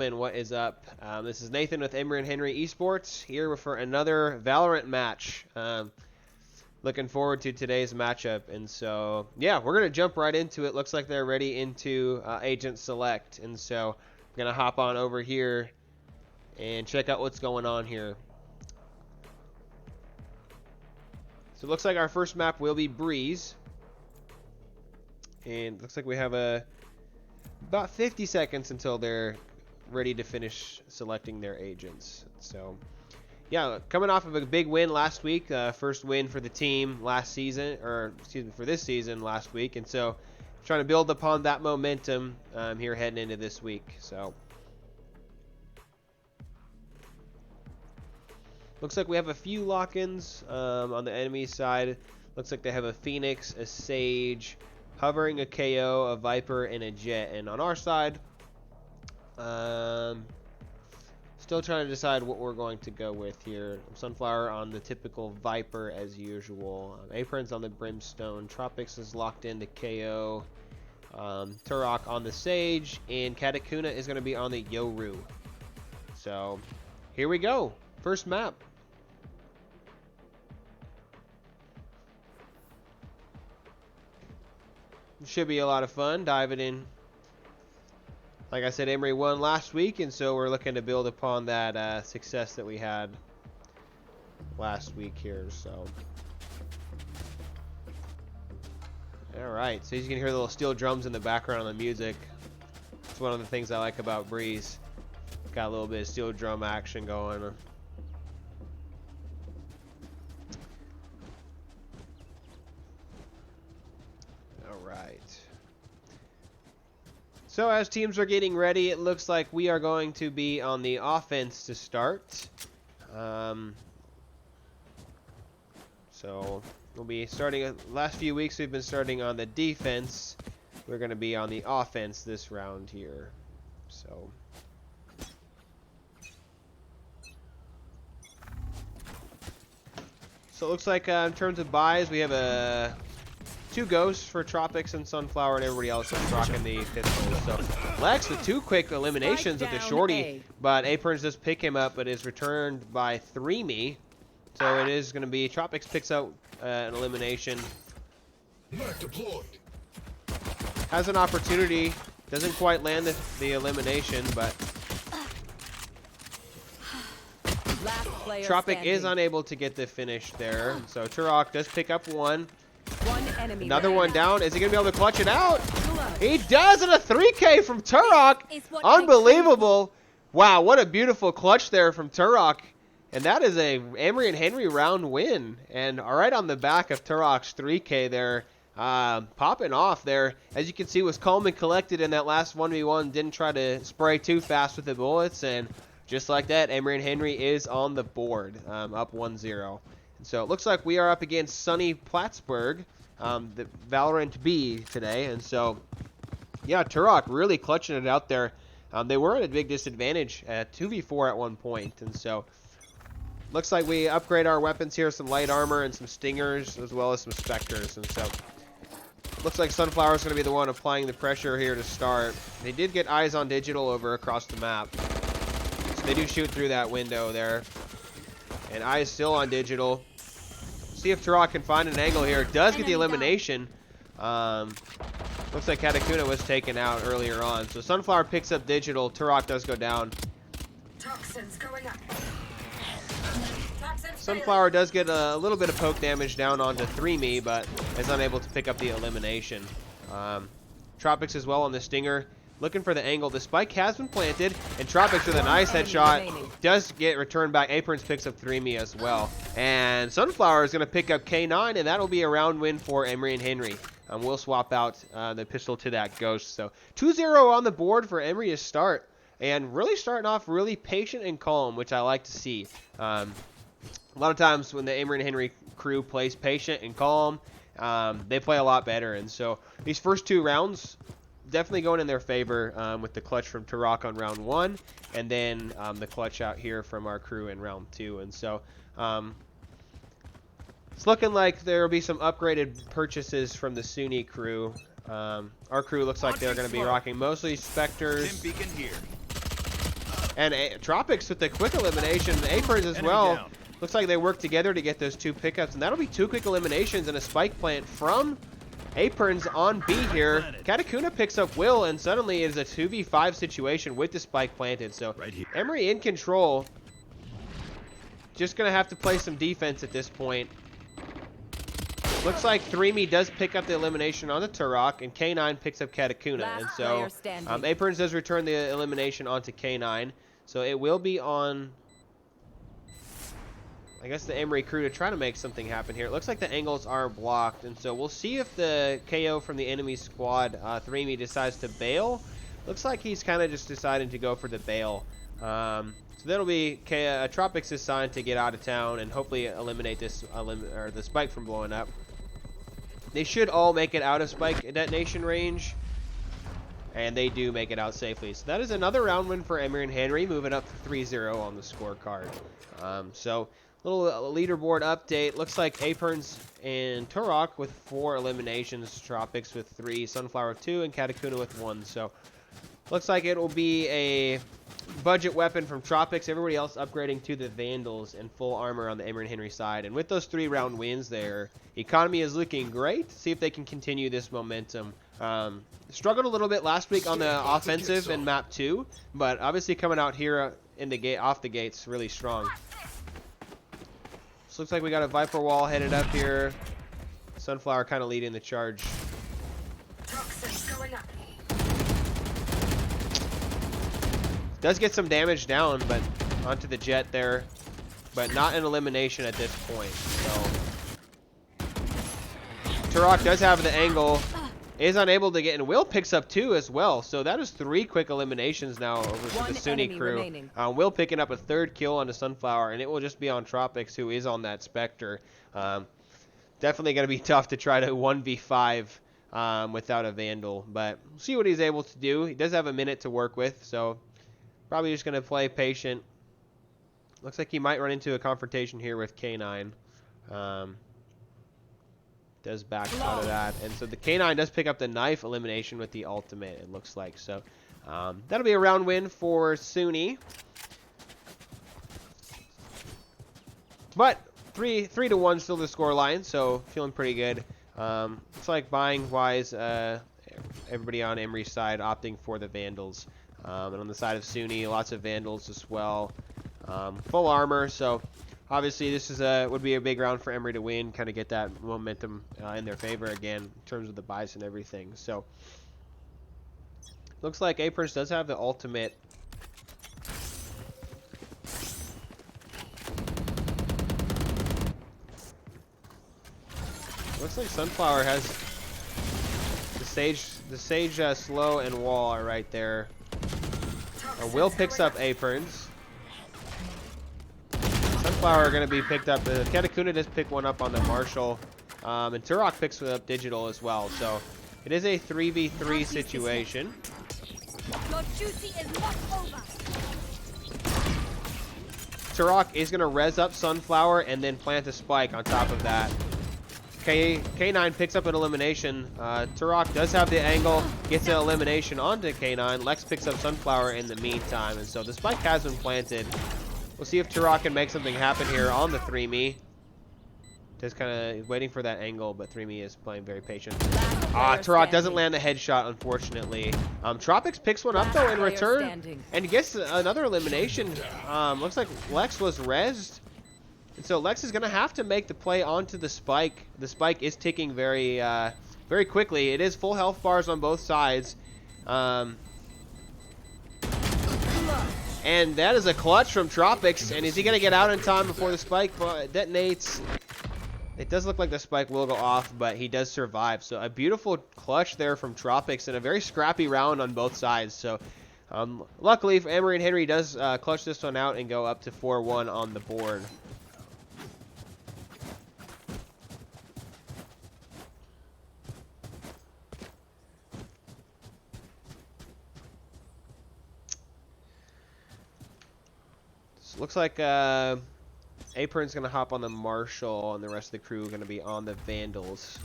And what is up? This is Nathan with Emory and Henry Esports here for another Valorant match. Looking forward to today's matchup, and so yeah, we're gonna jump right into it. Looks like they're ready into Agent Select, and so we're gonna hop on over here and check out what's going on here. So it looks like our first map will be Breeze, and looks like we have about 50 seconds until they're ready to finish selecting their agents. So yeah, coming off of a big win last week, first win for the team last season, or excuse me, for this season last week, and so trying to build upon that momentum here heading into this week. So looks like we have a few lock-ins on the enemy side. Looks like they have a Phoenix, a Sage, hovering, a KO, a Viper, and a Jet. And on our side, still trying to decide what we're going to go with here. Sunflower on the typical Viper as usual. Apron's on the Brimstone. Tropics is locked into KO. Turok on the Sage. And Katakuna is going to be on the Yoru. So here we go. First map. Should be a lot of fun diving in. Like I said, Emory won last week, and so we're looking to build upon that success that we had last week here. So, all right. So you can hear the little steel drums in the background on the music. It's one of the things I like about Breeze. Got a little bit of steel drum action going. All right. So as teams are getting ready, it looks like we are going to be on the offense to start. So we'll be starting, last few weeks we've been starting on the defense. We're going to be on the offense this round here. So it looks like in terms of buys, we have two ghosts for Tropics and Sunflower, and everybody else is rocking the pistols. So Lex with two quick eliminations with the shorty, but Aprons does pick him up, but is returned by 3me. So it is going to be Tropics picks out an elimination. Has an opportunity, doesn't quite land the elimination, but Tropic is unable to get the finish there. So Turok does pick up one. Another one down. Is he going to be able to clutch it out? He does, and a 3K from Turok. Unbelievable. Wow, what a beautiful clutch there from Turok. And that is a Emory and Henry round win. And right on the back of Turok's 3K there, popping off there. As you can see, was calm and collected in that last 1v1. Didn't try to spray too fast with the bullets. And just like that, Emory and Henry is on the board, up 1-0. So it looks like we are up against Suny Plattsburg, the Valorant B today. And so, yeah, Turok really clutching it out there. They were at a big disadvantage at 2v4 at one point. And so, looks like we upgrade our weapons here, some light armor and some stingers, as well as some specters. And so, looks like Sunflower is going to be the one applying the pressure here to start. They did get eyes on digital over across the map. So they do shoot through that window there. And eyes still on digital. See if Turok can find an angle here. Does get the elimination. Looks like Katakuna was taken out earlier on. So Sunflower picks up digital. Turok does go down. Toxins going up. Sunflower does get a little bit of poke damage down onto 3me, but is unable to pick up the elimination. Tropics as well on the Stinger. Looking for the angle. The spike has been planted, and Tropics with a nice headshot does get returned back. Aprons picks up 3me as well. And Sunflower is going to pick up K9, and that'll be a round win for Emory and Henry. We'll swap out the pistol to that Ghost. So 2-0 on the board for Emory to start. And really starting off really patient and calm, which I like to see. A lot of times when the Emory and Henry crew plays patient and calm, they play a lot better. And so these first two rounds definitely going in their favor, with the clutch from Turok on round 1, and then the clutch out here from our crew in round 2. And so it's looking like there will be some upgraded purchases from the Suny crew. Our crew looks like they're going to be rocking mostly Spectres. And Tropics with the quick elimination. Aprons as well. Looks like they work together to get those 2 pickups. And that'll be 2 quick eliminations and a spike plant from Aprons on B here. Katakuna picks up Will, and suddenly it is a 2v5 situation with the spike planted. So Emory in control. Just going to have to play some defense at this point. Looks like 3Me does pick up the elimination on the Turok, and K9 picks up Katakuna. And so Aprons does return the elimination onto K9. So it will be on, I guess, the Emory crew to try to make something happen here. It looks like the angles are blocked, and so we'll see if the KO from the enemy squad, 3Me, decides to bail. Looks like he's kind of just deciding to go for the bail. So that'll be Tropics is signed to get out of town and hopefully eliminate this or the spike from blowing up. They should all make it out of spike detonation range, and they do make it out safely. So that is another round win for Emory and Henry, moving up to 3-0 on the scorecard. So little leaderboard update. Looks like Aprons and Turok with 4 eliminations, Tropics with 3, Sunflower with 2, and Katakuna with 1. So looks like it will be a budget weapon from Tropics. Everybody else upgrading to the Vandals and full armor on the Emory and Henry side. And with those 3-round wins there, economy is looking great. See if they can continue this momentum. Struggled a little bit last week on the offensive in map 2, but obviously coming out here in the gate, off the gates, really strong. So looks like we got a Viper wall headed up here. Sunflower kind of leading the charge. Going up. Does get some damage down, but onto the jet there, but not an elimination at this point. So Turok does have the angle, is unable to get, and Will picks up 2 as well. So that is 3 quick eliminations now over to the Suny crew. Will picking up a 3rd kill on the Sunflower, and it will just be on Tropics, who is on that Spectre. Definitely going to be tough to try to 1v5 without a Vandal, but we'll see what he's able to do. He does have a minute to work with, so probably just going to play patient. Looks like he might run into a confrontation here with K9. Does back out of that. And so the K9 does pick up the knife elimination with the ultimate, it looks like. So that'll be a round win for Suny. But 3-1 still the score line, so feeling pretty good. Looks like buying wise, everybody on Emory's side opting for the Vandals. And on the side of Suny, lots of Vandals as well. Full armor, so obviously this is would be a big round for Emory to win, kind of get that momentum in their favor again in terms of the buys and everything. So looks like Aprons does have the ultimate. Looks like Sunflower has the Sage slow and wall are right there. Will picks up Aprons. Sunflower are going to be picked up. Katakuna just picked one up on the Marshall. And Turok picks up Digital as well. So it is a 3v3 situation. Turok is going to res up Sunflower and then plant a spike on top of that. K9 picks up an elimination. Turok does have the angle, gets an elimination onto K9. Lex picks up Sunflower in the meantime, and so the spike has been planted. We'll see if Turok can make something happen here on the 3Me. Just kind of waiting for that angle, but 3Me is playing very patient. Turok doesn't land the headshot, unfortunately. Tropics picks one up, though, in return, and gets another elimination. Looks like Lex was rezzed. And so Lex is going to have to make the play onto the spike. The spike is ticking very very quickly. It is full health bars on both sides. And that is a clutch from Tropics. And is he going to get out in time before the spike detonates? It does look like the spike will go off, but he does survive. So a beautiful clutch there from Tropics and a very scrappy round on both sides. So luckily, Emory and Henry does clutch this one out and go up to 4-1 on the board. Looks like Apron's going to hop on the Marshall, and the rest of the crew are going to be on the Vandals.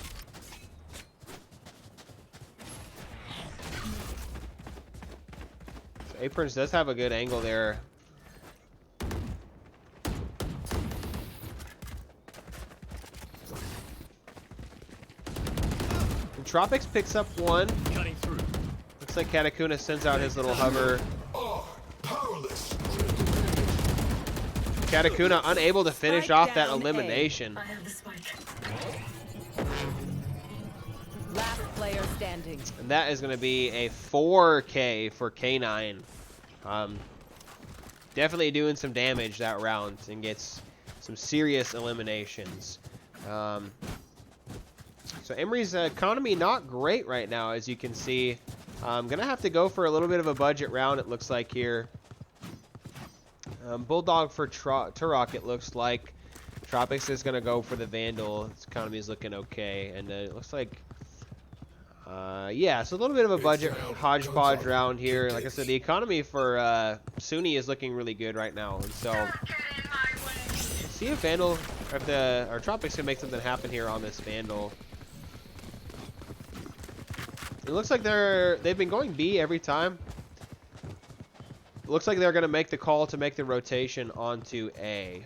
So Aprons does have a good angle there. And Tropics picks up one. Cutting through. Looks like Katakuna sends out his little hover. Katakuna unable to finish off that elimination. I have the spike. Last player standing. And that is going to be a 4K for K9. Definitely doing some damage that round and gets some serious eliminations. So Emory's economy not great right now, as you can see. I'm going to have to go for a little bit of a budget round, it looks like here. Bulldog for Turok, it looks like. Tropics is going to go for the Vandal. His economy is looking okay. And it looks like, yeah, so a little bit of a budget hodgepodge round here. Like I said, the economy for Suny is looking really good right now. And so, let's see if Vandal, or Tropics can make something happen here on this Vandal. It looks like they've been going B every time. It looks like they're going to make the call to make the rotation onto A.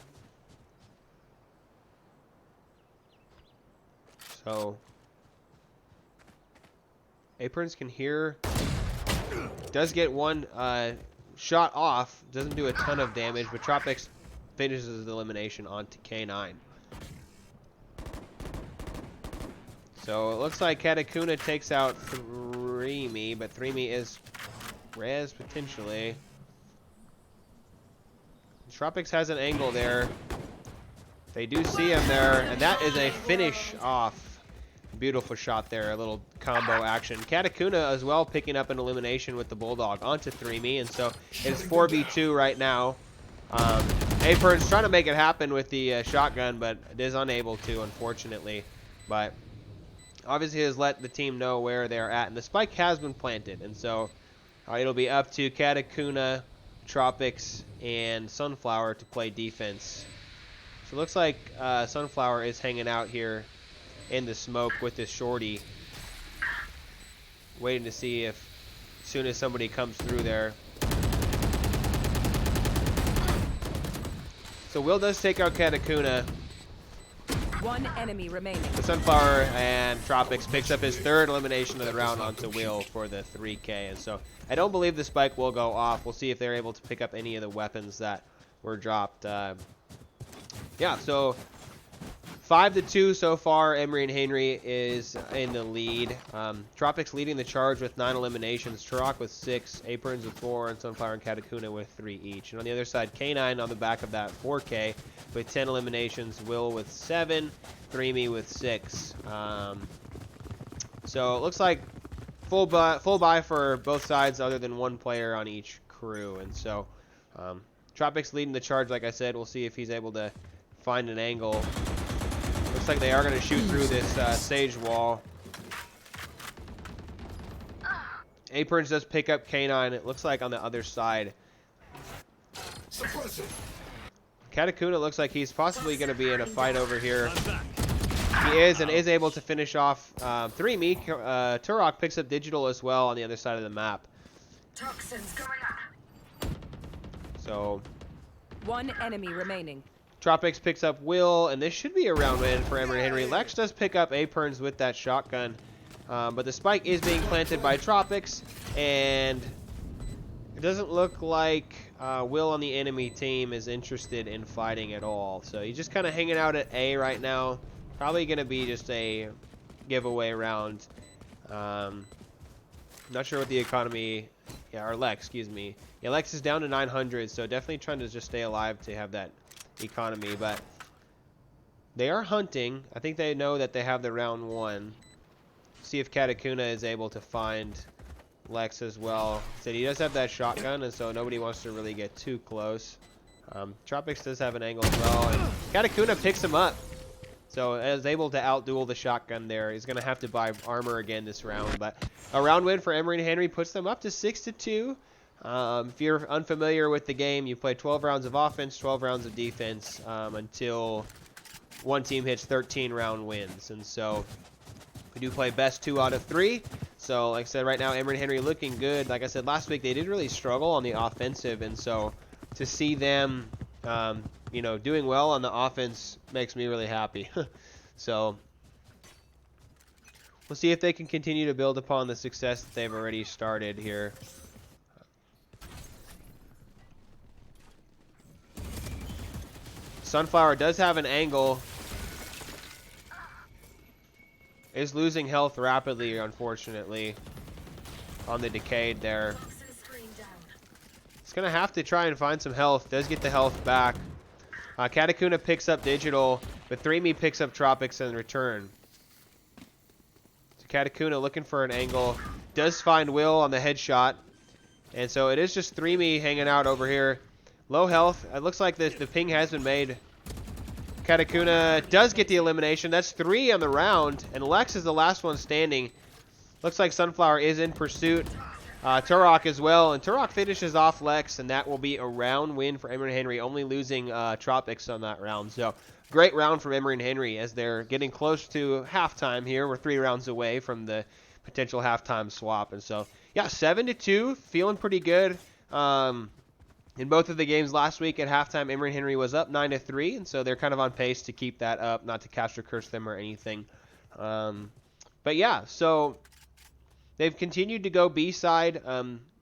So, Aprons can hear. Does get one shot off. Doesn't do a ton of damage, but Tropics finishes the elimination onto K9. So it looks like Katakuna takes out 3Me, but 3Me is res potentially. Tropics has an angle there. They do see him there, and that is a finish off. Beautiful shot there, a little combo action. Katakuna as well picking up an elimination with the Bulldog onto 3Me, and so it's 4v2 right now. Apern's trying to make it happen with the shotgun, but it is unable to, unfortunately. But obviously has let the team know where they're at, and the spike has been planted, and so it'll be up to Katakuna, Tropics, and Sunflower to play defense. So it looks like Sunflower is hanging out here in the smoke with this shorty, waiting to see if as soon as somebody comes through there. So Will does take out Katakuna. One enemy remaining. The Sunflower and Tropics picks up his third elimination of the round onto Will for the 3K. And so I don't believe the spike will go off. We'll see if they're able to pick up any of the weapons that were dropped. Yeah, so 5-2 so far. Emory and Henry is in the lead. Tropics leading the charge with 9 eliminations. Turok with 6, Aprons with 4, and Sunflower and Katakuna with 3 each. And on the other side, K9 on the back of that 4K with 10 eliminations. Will with 7, 3Me with 6. So it looks like full buy for both sides, other than one player on each crew. And so Tropics leading the charge, like I said. We'll see if he's able to find an angle. Looks like they are going to shoot through this sage wall. Aprons does pick up K9. It looks like on the other side. Katakuna looks like he's possibly going to be in a fight over here. He is, and is able to finish off 3Me. Turok picks up Digital as well on the other side of the map. Toxins going up. So one enemy remaining. Tropics picks up Will, and this should be a round win for Emory Henry. Lex does pick up Aprons with that shotgun, but the spike is being planted by Tropics, and it doesn't look like Will on the enemy team is interested in fighting at all. So he's just kind of hanging out at A right now. Probably going to be just a giveaway round. Not sure what the economy, or Lex, excuse me. Yeah, Lex is down to 900, so definitely trying to just stay alive to have that economy, but they are hunting. I think they know that they have the round 1. See if Katakuna is able to find Lex as well. Said he does have that shotgun, and so nobody wants to really get too close. Tropics does have an angle as well, and Katakuna picks him up, so is able to outduel the shotgun there. He's gonna have to buy armor again this round, but a round win for Emory and Henry puts them up to 6-2. If you're unfamiliar with the game, you play 12 rounds of offense, 12 rounds of defense, until one team hits 13 round wins. And so we do play best 2 out of 3. So, like I said, right now, Emory and Henry looking good. Like I said, last week they did really struggle on the offensive, and so to see them, you know, doing well on the offense makes me really happy. So, we'll see if they can continue to build upon the success that they've already started here. Sunflower does have an angle. Is losing health rapidly, unfortunately, on the Decayed there. It's going to have to try and find some health. Does get the health back. Katakuna picks up Digital, but 3Me picks up Tropics in return. So Katakuna looking for an angle. Does find Will on the headshot. And so it is just 3Me hanging out over here. Low health. It looks like the ping has been made. Katakuna does get the elimination. That's 3 on the round. And Lex is the last one standing. Looks like Sunflower is in pursuit. Turok as well. And Turok finishes off Lex. And that will be a round win for Emory and Henry. Only losing Tropics on that round. So great round from Emory and Henry as they're getting close to halftime here. We're 3 rounds away from the potential halftime swap. And so, yeah, 7-2. Feeling pretty good. In both of the games last week at halftime, Emory and Henry was up 9-3, and so they're kind of on pace to keep that up, not to capture curse them or anything. But yeah, so they've continued to go B side.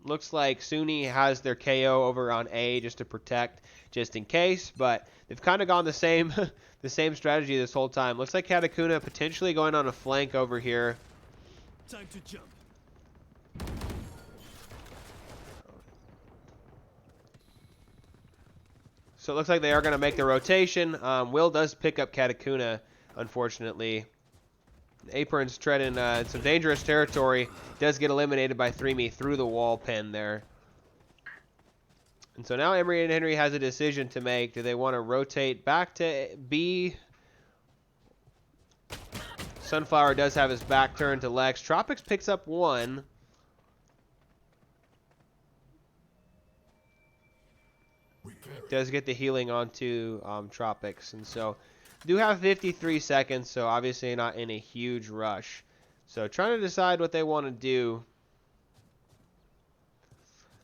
Looks like Suny has their KO over on A just to protect, just in case. But they've kind of gone the same the same strategy this whole time. Looks like Katakuna potentially going on a flank over here. Time to jump. So it looks like they are going to make the rotation. Will does pick up Katakuna, unfortunately. Apron's treading some dangerous territory. Does get eliminated by 3Me through the wall pen there. And so now Emory and Henry has a decision to make. Do they want to rotate back to B? Sunflower does have his back turned to Lex. Tropics picks up 1. Does get the healing onto Tropics. And so do have 53 seconds, so obviously not in a huge rush. So trying to decide what they want to do.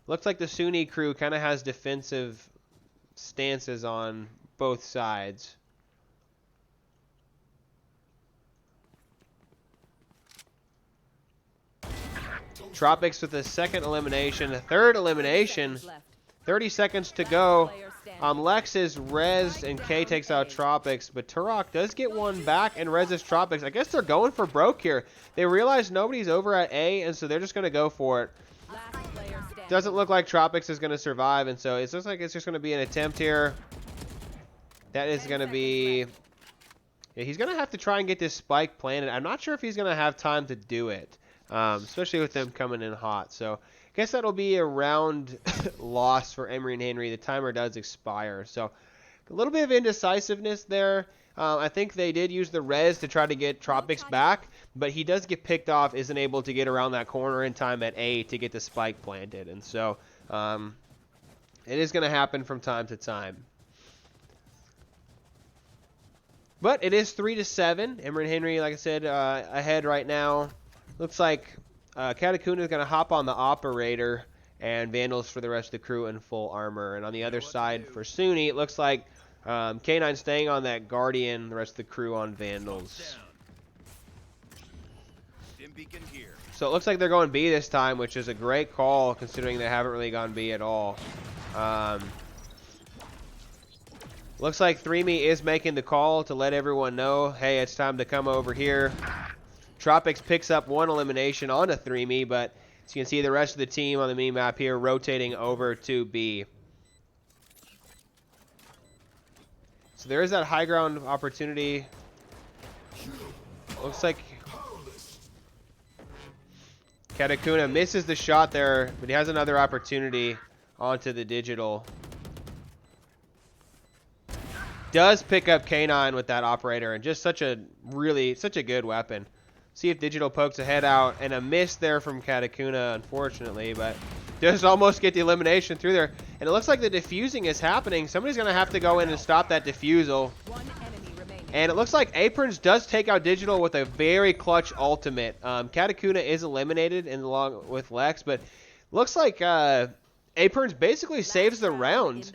Looks like the Suny crew kind of has defensive stances on both sides. Tropics with a second elimination, a third elimination. 30 seconds to go. Lex is res and K takes out Tropics, but Turok does get one back and reses Tropics. I guess they're going for broke here. They realize nobody's over at A, and so they're just going to go for it. Doesn't look like Tropics is going to survive, and so it looks like it's just going to be an attempt here. That is going to be... Yeah, he's going to have to try and get this spike planted. I'm not sure if he's going to have time to do it, especially with them coming in hot. So I guess that'll be a round loss for Emory and Henry. The timer does expire. So a little bit of indecisiveness there. I think they did use the res to try to get Tropics back, but he does get picked off, isn't able to get around that corner in time at A to get the spike planted. And so it is going to happen from time to time. But it is 3-7. Emory and Henry, like I said, ahead right now. Looks like Katakuna is going to hop on the operator, and Vandals for the rest of the crew in full armor. And on the other side for Suny, it looks like K9 staying on that Guardian, the rest of the crew on Vandals. So it looks like they're going B this time, which is a great call considering they haven't really gone B at all. Looks like 3Me is making the call to let everyone know, hey, it's time to come over here. Tropics picks up one elimination on a 3Me, but as you can see, the rest of the team on the mini map here rotating over to B. So there is that high ground opportunity. Looks like Katakuna misses the shot there, but he has another opportunity onto the digital. Does pick up K9 with that operator, and just such a good weapon. See if digital pokes a head out, and a miss there from Katakuna, unfortunately, but does almost get the elimination through there. And it looks like the defusing is happening. Somebody's going to have to go in and stop that defusal. One enemy remaining. And it looks like Aprons does take out Digital with a very clutch ultimate. Katakuna is eliminated along with Lex, but looks like Aprons basically saves the round.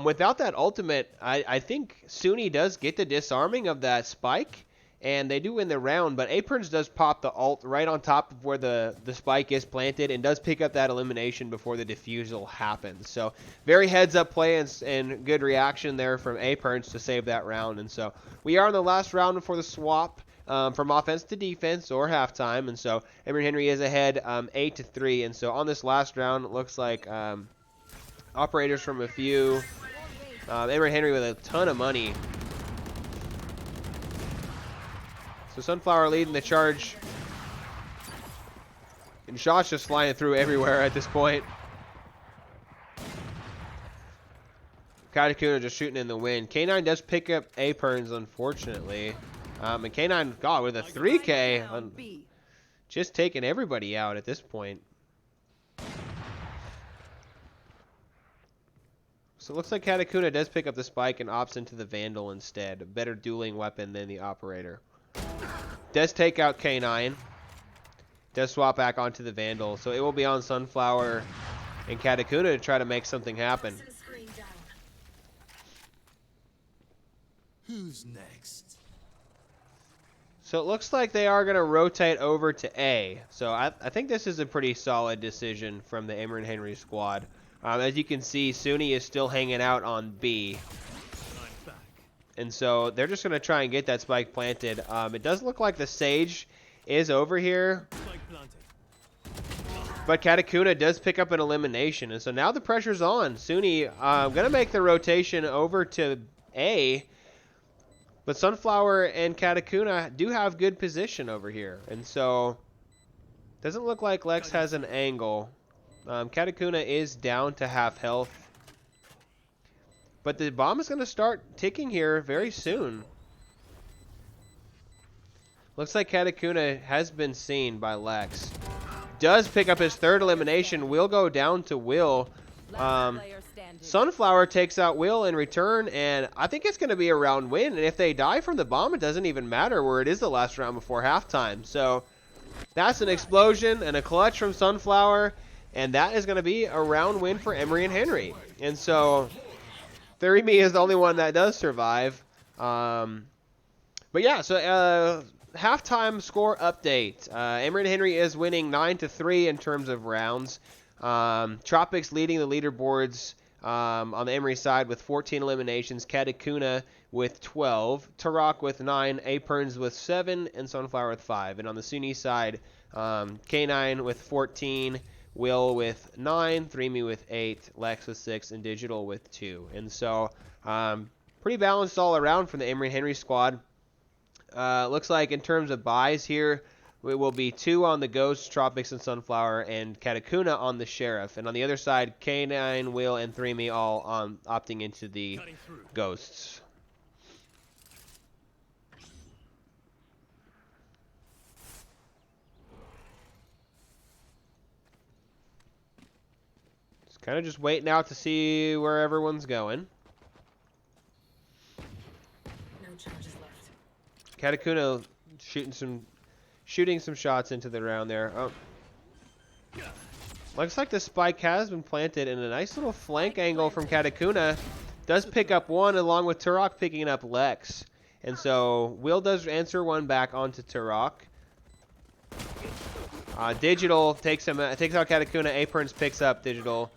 Without that ultimate, I think Suny does get the disarming of that spike, and they do win the round, but Aprons does pop the ult right on top of where the spike is planted and does pick up that elimination before the defusal happens. So very heads-up play and good reaction there from Aprons to save that round. And so we are in the last round before the swap from offense to defense or halftime. And so Emory Henry is ahead 8-3. And so on this last round, it looks like operators from a few. Emory Henry with a ton of money. So Sunflower leading the charge. And shots just flying through everywhere at this point. Katakuna just shooting in the wind. K9 does pick up Aprons, unfortunately. And K9, God, with a 3K. Just taking everybody out at this point. So it looks like Katakuna does pick up the spike and opts into the Vandal instead. A better dueling weapon than the Operator. Does take out K9. Does swap back onto the Vandal. So it will be on Sunflower and Katakuna to try to make something happen. Who's next? So it looks like they are going to rotate over to A. So I think this is a pretty solid decision from the Emory Henry squad. As you can see, Suny is still hanging out on B. And so they're just going to try and get that spike planted. It does look like the Sage is over here. But Katakuna does pick up an elimination. And so now the pressure's on. Suny going to make the rotation over to A. But Sunflower and Katakuna do have good position over here. And so doesn't look like Lex has an angle. Katakuna is down to half health. But the bomb is going to start ticking here very soon. Looks like Katakuna has been seen by Lex. Does pick up his third elimination. Will go down to Will. Sunflower takes out Will in return, and I think it's going to be a round win. And if they die from the bomb, it doesn't even matter where it is the last round before halftime. So that's an explosion and a clutch from Sunflower, and that is going to be a round win for Emory and Henry. And so 3Me is the only one that does survive. But yeah, so halftime score update. Emory and Henry is winning 9-3 in terms of rounds. Tropics leading the leaderboards on the Emory side with 14 eliminations. Katakuna with 12. Turok with 9. Aprons with 7. And Sunflower with 5. And on the Suny side, K9 with 14. Will with 9, 3Me with 8, Lex with 6, and Digital with 2. And so, pretty balanced all around from the Emory Henry squad. Looks like in terms of buys here, it will be 2 on the Ghost, Tropics, and Sunflower, and Katakuna on the Sheriff. And on the other side, K9, Will, and 3Me all opting into the Ghosts. Kind of just waiting out to see where everyone's going. No charges left. Katakuna shooting some shots into the round there. Oh. Looks like the spike has been planted in a nice little flank angle from Katakuna. Does pick up one along with Turok picking up Lex. And so Will does answer one back onto Turok. Digital takes out Katakuna. Aprons picks up Digital.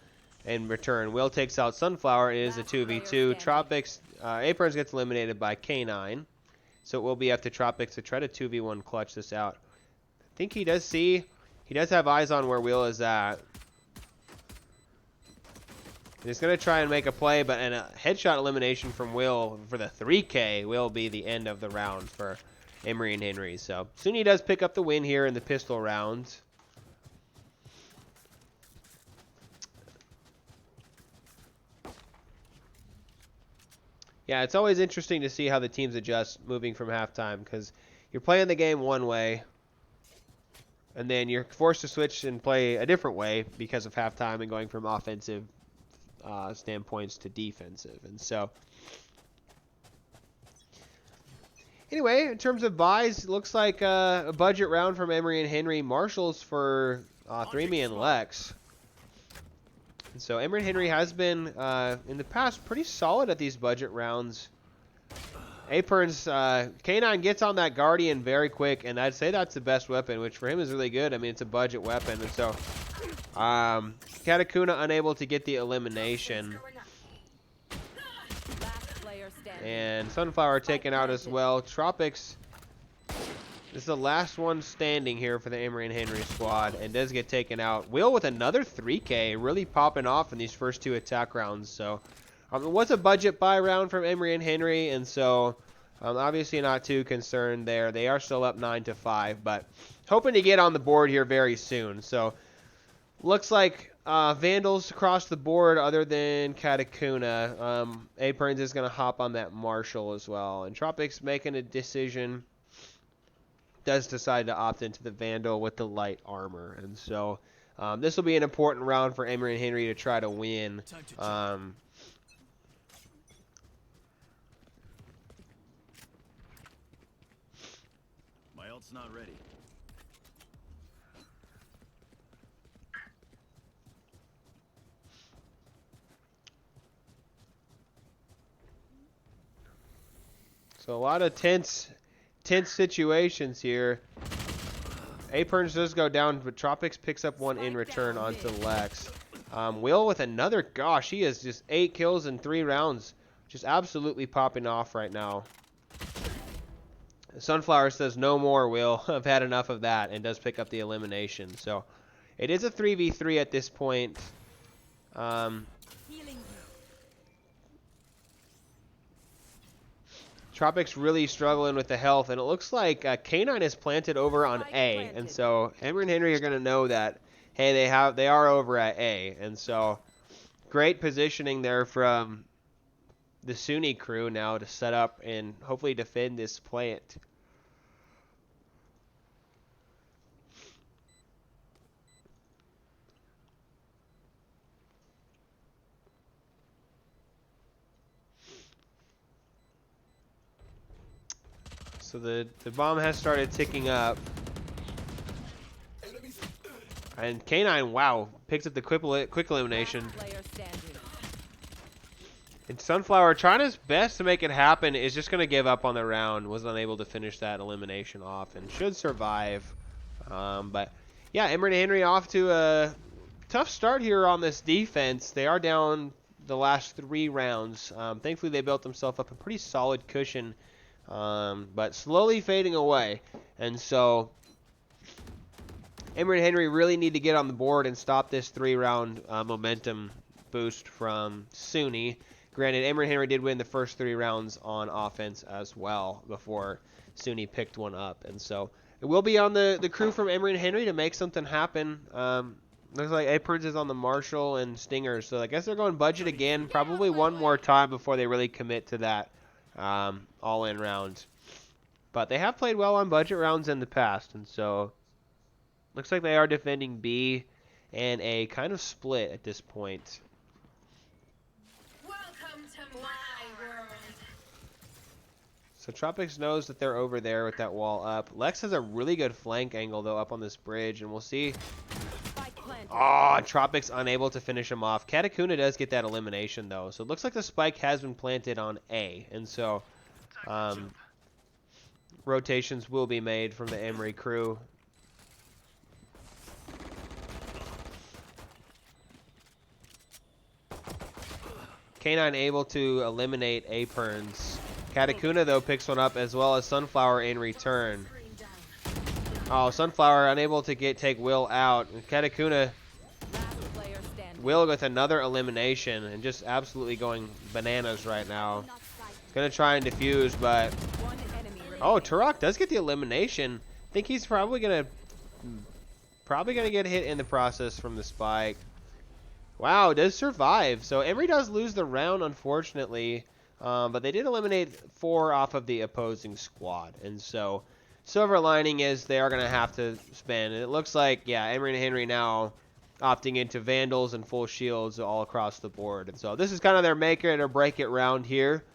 In return, Will takes out Sunflower. It is a 2v2. Tropics, Aprons gets eliminated by K9. So it will be up to Tropics to try to 2v1 clutch this out. I think he does have eyes on where Will is at. He's going to try and make a play, but a headshot elimination from Will for the 3K will be the end of the round for Emory and Henry. So Suny does pick up the win here in the pistol round. Yeah, it's always interesting to see how the teams adjust moving from halftime, because you're playing the game one way, and then you're forced to switch and play a different way because of halftime and going from offensive standpoints to defensive. And so Anyway, in terms of buys, it looks like a budget round from Emory and Henry. Marshalls for 3Me and Lex. And so Emory and Henry has been, in the past, pretty solid at these budget rounds. Aprons, K9 gets on that Guardian very quick, and I'd say that's the best weapon, which for him is really good. I mean, it's a budget weapon, and so Katakuna unable to get the elimination. And Sunflower taken out as well. Tropics is the last one standing here for the Emory and Henry squad, and does get taken out. Will with another 3K, really popping off in these first 2 attack rounds. So it was a budget buy round from Emory and Henry, and so obviously not too concerned there. They are still up 9-5, but hoping to get on the board here very soon. So looks like Vandals across the board other than Katakuna. Aprons is going to hop on that Marshall as well. And Tropics making a decision. Does decide to opt into the Vandal with the light armor. And so this will be an important round for Emory and Henry to try to win. My ult's not ready. So a lot of tense situations here. Aprons does go down, but Tropics picks up one in return onto Lex. Will with another, gosh, he is just 8 kills in 3 rounds. Just absolutely popping off right now. Sunflower says, no more, Will. I've had enough of that, and does pick up the elimination. So it is a 3v3 at this point. Tropics really struggling with the health, and it looks like K9 is planted over on A, and so Emory and Henry are going to know that, hey, they are over at A, and so great positioning there from the Suny crew now to set up and hopefully defend this plant. So the bomb has started ticking up. And K9, wow, picks up the quick elimination. And Sunflower, trying his best to make it happen, is just going to give up on the round. Was unable to finish that elimination off and should survive. But, yeah, Emory and Henry off to a tough start here on this defense. They are down the last 3 rounds. Thankfully, they built themselves up a pretty solid cushion. But slowly fading away, and so Emory and Henry really need to get on the board and stop this 3-round momentum boost from Suny. Granted, Emory and Henry did win the first 3 rounds on offense as well before Suny picked one up, and so it will be on the crew from Emory and Henry to make something happen. Looks like Aprons is on the Marshall and Stinger, so I guess they're going budget again, probably one more time before they really commit to that all-in round. But they have played well on budget rounds in the past, and so looks like they are defending B and A, kind of split at this point. Welcome to my world. So Tropics knows that they're over there with that wall up. Lex has a really good flank angle, though, up on this bridge, and we'll see. Oh, Tropics unable to finish him off. Katakuna does get that elimination, though. So it looks like the spike has been planted on A. And so rotations will be made from the Emory crew. K9 able to eliminate Aprons. Katakuna, though, picks one up, as well as Sunflower in return. Oh, Sunflower unable to take Will out. And Katakuna, Will with another elimination and just absolutely going bananas right now. Gonna try and defuse, but oh, Turok does get the elimination. I think he's probably gonna get hit in the process from the spike. Wow, does survive. So Emory does lose the round, unfortunately, but they did eliminate 4 off of the opposing squad, and so silver lining is they are going to have to spend. And it looks like, yeah, Emory and Henry now opting into Vandals and full shields all across the board. And so this is kind of their make it or break it round here.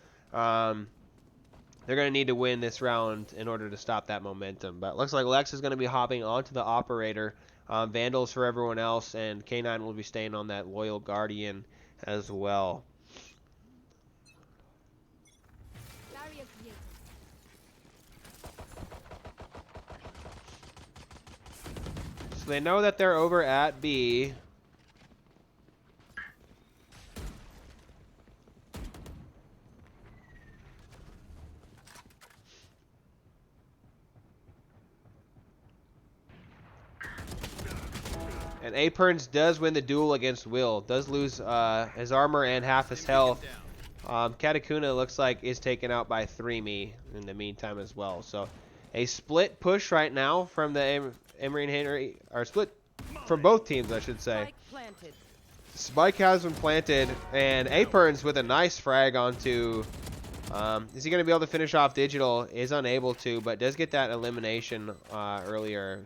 they're going to need to win this round in order to stop that momentum. But it looks like Lex is going to be hopping onto the operator. Vandals for everyone else, and K9 will be staying on that loyal Guardian as well. So they know that they're over at B. And Aperns does win the duel against Will. Does lose his armor and half his health. Katakuna looks like is taken out by 3Me in the meantime as well. So a split push right now from the Emory and Henry, or split from both teams, I should say. Spike has been planted, and Aperns with a nice frag onto. Is he going to be able to finish off Digital? Is unable to, but does get that elimination earlier.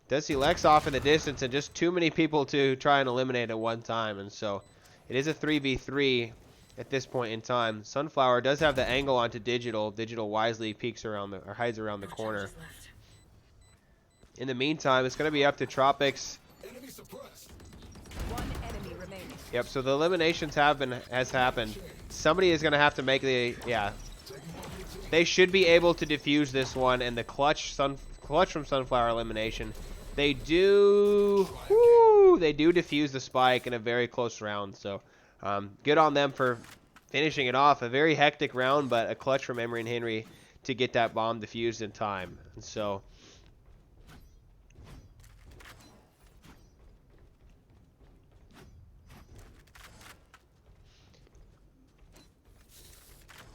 Does see Lex off in the distance, and just too many people to try and eliminate at one time, and so it is a 3v3 at this point in time. Sunflower does have the angle onto Digital. Digital wisely peeks around or hides around the corner. In the meantime, it's going to be up to Tropics. One enemy remaining. Yep. So the eliminations has happened. Somebody is going to have to make the They should be able to defuse this one, and the clutch from Sunflower elimination. They do defuse the spike in a very close round. So good on them for finishing it off. A very hectic round, but a clutch from Emory and Henry to get that bomb defused in time. And so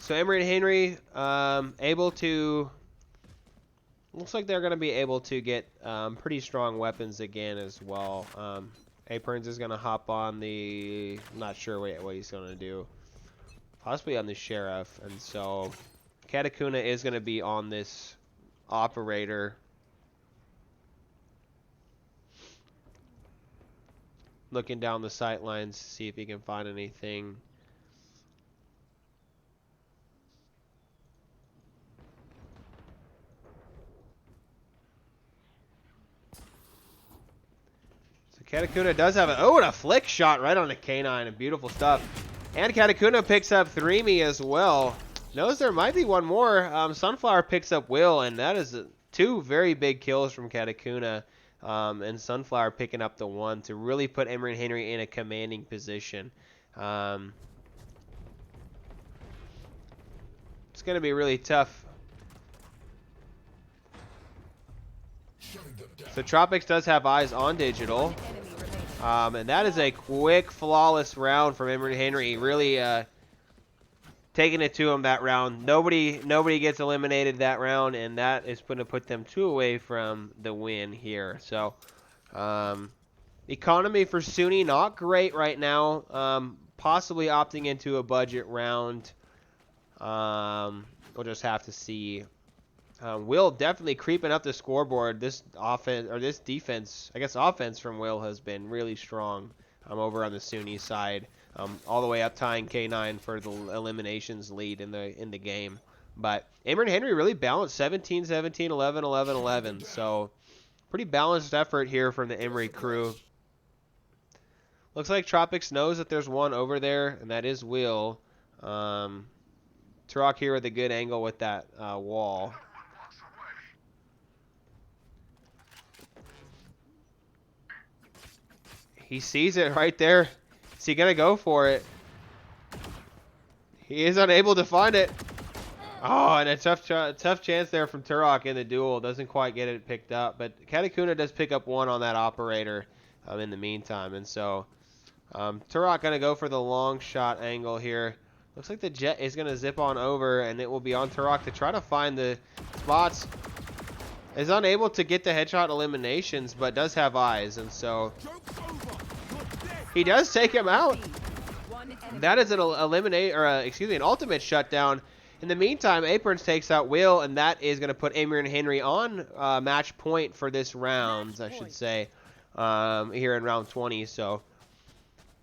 Emory and Henry able to. Looks like they're going to be able to get pretty strong weapons again as well. Aperns is going to hop on the. I'm not sure what he's going to do. Possibly on the Sheriff. And so Katakuna is going to be on this operator. Looking down the sight lines to see if he can find anything. Katakuna does have and a flick shot right on the K9, and beautiful stuff. And Katakuna picks up 3Me as well. Knows there might be one more. Sunflower picks up Will, and that is two very big kills from Katakuna. And Sunflower picking up the one to really put Emory and Henry in a commanding position. It's going to be really tough. So Tropics does have eyes on Digital. And that is a quick, flawless round from Emory and Henry. Really taking it to him that round. Nobody gets eliminated that round, and that is going to put them 2 away from the win here. So economy for Suny, not great right now. Possibly opting into a budget round. We'll just have to see. Will definitely creeping up the scoreboard. This offense, or this defense, I guess offense from Will has been really strong over on the Suny side, all the way up tying K9 for the eliminations lead in the game. But Emory and Henry really balanced 17-17, 11-11-11. So pretty balanced effort here from the Emory crew. Looks like Tropics knows that there's one over there, and that is Will. Turok here with a good angle with that wall. He sees it right there. Is he going to go for it? He is unable to find it. Oh, and a tough chance there from Turok in the duel. Doesn't quite get it picked up. But Katakuna does pick up one on that operator in the meantime. And so Turok going to go for the long shot angle here. Looks like the jet is going to zip on over, and it will be on Turok to try to find the spots. Is unable to get the headshot eliminations, but does have eyes, and so he does take him out. That is an an ultimate shutdown. In the meantime, Aperns takes out Will, and that is going to put Emory and Henry on match point for this round, I should say, here in round 20. So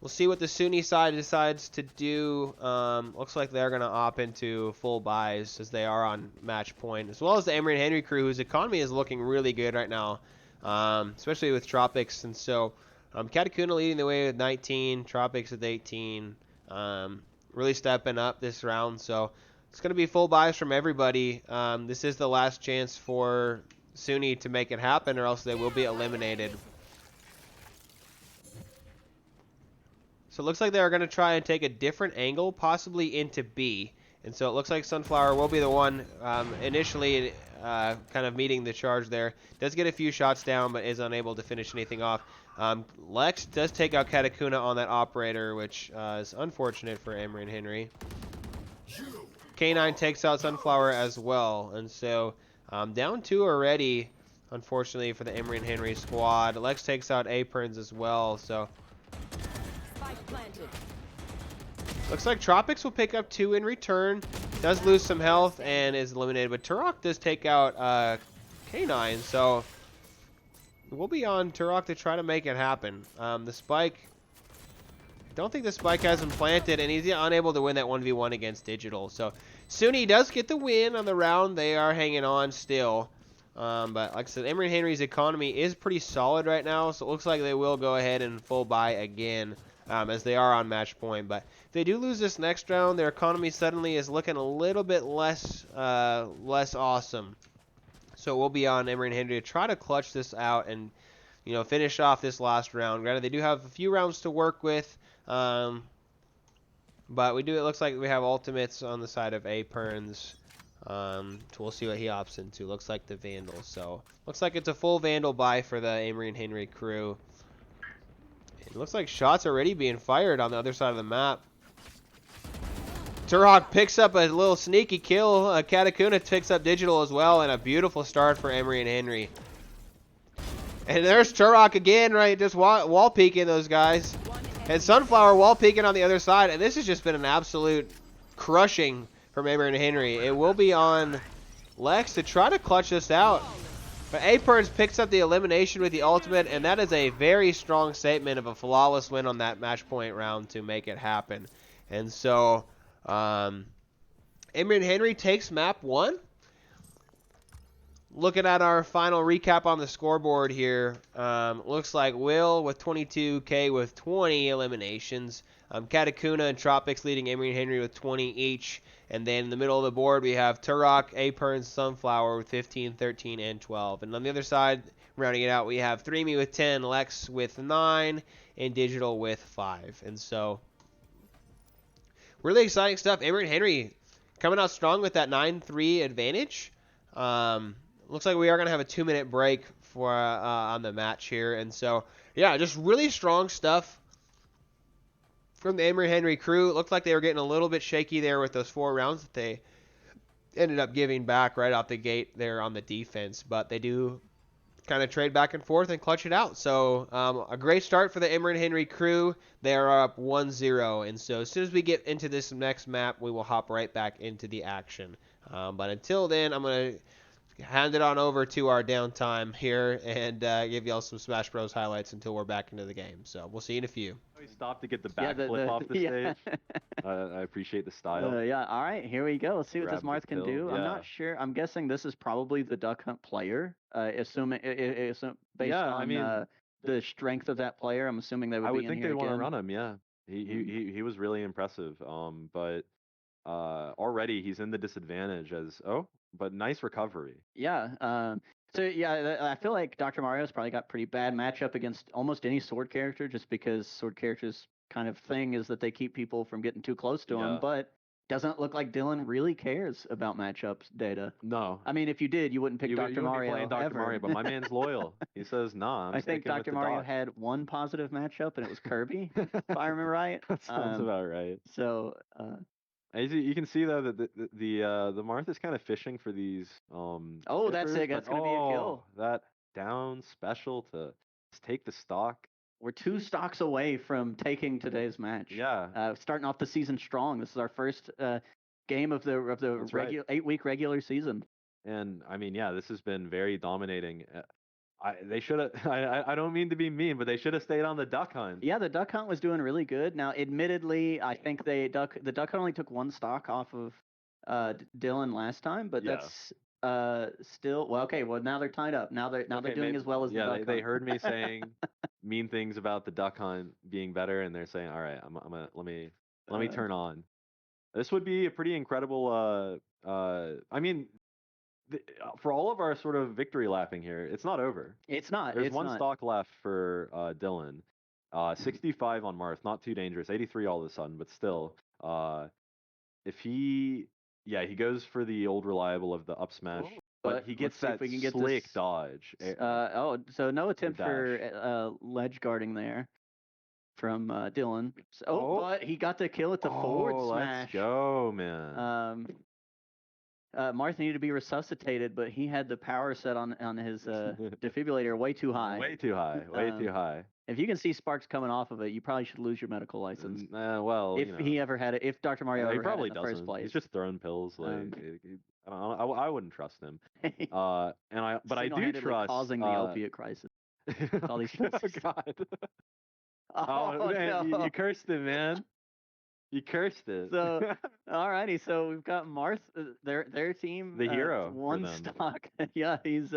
We'll see what the Suny side decides to do. Looks like they're going to opt into full buys as they are on match point, as well as the Emory and Henry crew, whose economy is looking really good right now, especially with Tropics. And so Katakuna leading the way with 19, Tropics with 18, really stepping up this round. So it's going to be full buys from everybody. This is the last chance for Suny to make it happen, or else they will be eliminated. So it looks like they're going to try and take a different angle, possibly into B. And so it looks like Sunflower will be the one initially kind of meeting the charge there. Does get a few shots down, but is unable to finish anything off. Lex does take out Katakuna on that operator, which is unfortunate for Emory and Henry. K9 takes out Sunflower as well. And so down 2 already, unfortunately, for the Emory and Henry squad. Lex takes out Aprons as well. So looks like Tropics will pick up 2 in return. Does lose some health and is eliminated. But Turok does take out K9. So we'll be on Turok to try to make it happen. The spike, I don't think the spike has been planted, and he's unable to win that 1v1 against Digital. So Suny does get the win on the round. They are hanging on still. But like I said, Emory and Henry's economy is pretty solid right now. So it looks like they will go ahead and full buy again. As they are on match point. But if they do lose this next round, their economy suddenly is looking a little bit less awesome. So we'll be on Emory and Henry to try to clutch this out and, you know, finish off this last round. Granted, they do have a few rounds to work with, but it looks like we have ultimates on the side of Aprons. So we'll see what he opts into. Looks like the Vandal. So looks like it's a full Vandal buy for the Emory and Henry crew. It looks like shots already being fired on the other side of the map. Turok picks up a little sneaky kill. Katakuna picks up Digital as well, and a beautiful start for Emory and Henry. And there's Turok again, right? Just wall peeking those guys. And Sunflower wall peeking on the other side. And this has just been an absolute crushing from Emory and Henry. It will be on Lex to try to clutch this out. But Aprons picks up the elimination with the ultimate, and that is a very strong statement of a flawless win on that match point round to make it happen. And so, Emory and Henry takes map 1. Looking at our final recap on the scoreboard here, looks like Will with 22k with 20 eliminations. Katakuna and Tropics leading Emory and Henry with 20 each. And then in the middle of the board, we have Turok, Aprons, Sunflower with 15, 13, and 12. And on the other side, rounding it out, we have 3Me with 10, Lex with 9, and Digital with 5. And so, really exciting stuff. Emory and Henry coming out strong with that 9-3 advantage. Looks like we are going to have a 2-minute break for on the match here. And so, yeah, just really strong stuff from the Emory Henry crew. It looked like they were getting a little bit shaky there with those 4 rounds that they ended up giving back right out the gate there on the defense. But they do kind of trade back and forth and clutch it out. So a great start for the Emory Henry crew. They are up 1-0. And so as soon as we get into this next map, we will hop right back into the action. But until then, I'm going to hand it on over to our downtime here and give y'all some Smash Bros. Highlights until we're back into the game. So we'll see you in a few. We stopped to get the backflip off the stage. I appreciate the style. Yeah, all right, here we go. Let's see what Grab this Marth the can kill, do. I'm yeah. not sure. I'm guessing this is probably the Duck Hunt player, based on the strength of that player. I'm assuming they would I be would in think here they'd want to again. run him, yeah. He was really impressive. But already he's in the disadvantage but nice recovery. Yeah. So yeah, I feel like Dr. Mario's probably got pretty bad matchup against almost any sword character, just because sword characters' kind of thing is that they keep people from getting too close to them. But doesn't look like Dylan really cares about matchups data. No. I mean, if you did, you wouldn't pick Dr. You Mario playing Dr. ever. Mario, but my man's loyal. He says, nah, I'm I think sticking with Dr. the Mario doc. had one positive matchup, and it was Kirby, if I remember right. That sounds about right. So, as you can see though that the Marth is kind of fishing for these oh, that's it. That's gonna be a kill. That down special to take the stock. We're 2 stocks away from taking today's match. Yeah. Starting off the season strong. This is our first game of the Right. 8-week regular season. And I mean, yeah, this has been very dominating. they should have. I don't mean to be mean, but they should have stayed on the duck hunt. Yeah, the duck hunt was doing really good. Now, admittedly, I think the duck hunt only took one stock off of Dylan last time, but Yeah. that's still well. Okay, well now they're tied up. Now they're doing maybe, as well as the yeah. duck They hunt. heard me saying mean things about the duck hunt being better, and they're saying, all right, I'm gonna let me turn on. This would be a pretty incredible. I mean, for all of our sort of victory lapping here, it's not over. It's not. There's It's one not. stock left for Dylan. 65 on Marth, not too dangerous. 83 all of a sudden, but still. If he, yeah, he goes for the old reliable of the up smash, but he let's gets see if that we can get slick this- dodge. So no attempt dash. for ledge guarding there from Dylan. So, Oh. but he got the kill at the forward smash. Let's go, man. Marth needed to be resuscitated, but he had the power set on his defibrillator way too high. Way too high. Way too high. If you can see sparks coming off of it, you probably should lose your medical license. Well, If he ever had it, if Dr. Mario he ever probably had it in the doesn't. first place. He's just throwing pills. Like, I don't know. I wouldn't trust him. But I do Single-handedly trust causing the opiate crisis. All these oh God. Oh, man, no. you cursed it, man. You cursed it. So, alrighty, so we've got Marth, their team, The hero for one them. stock. Yeah, he's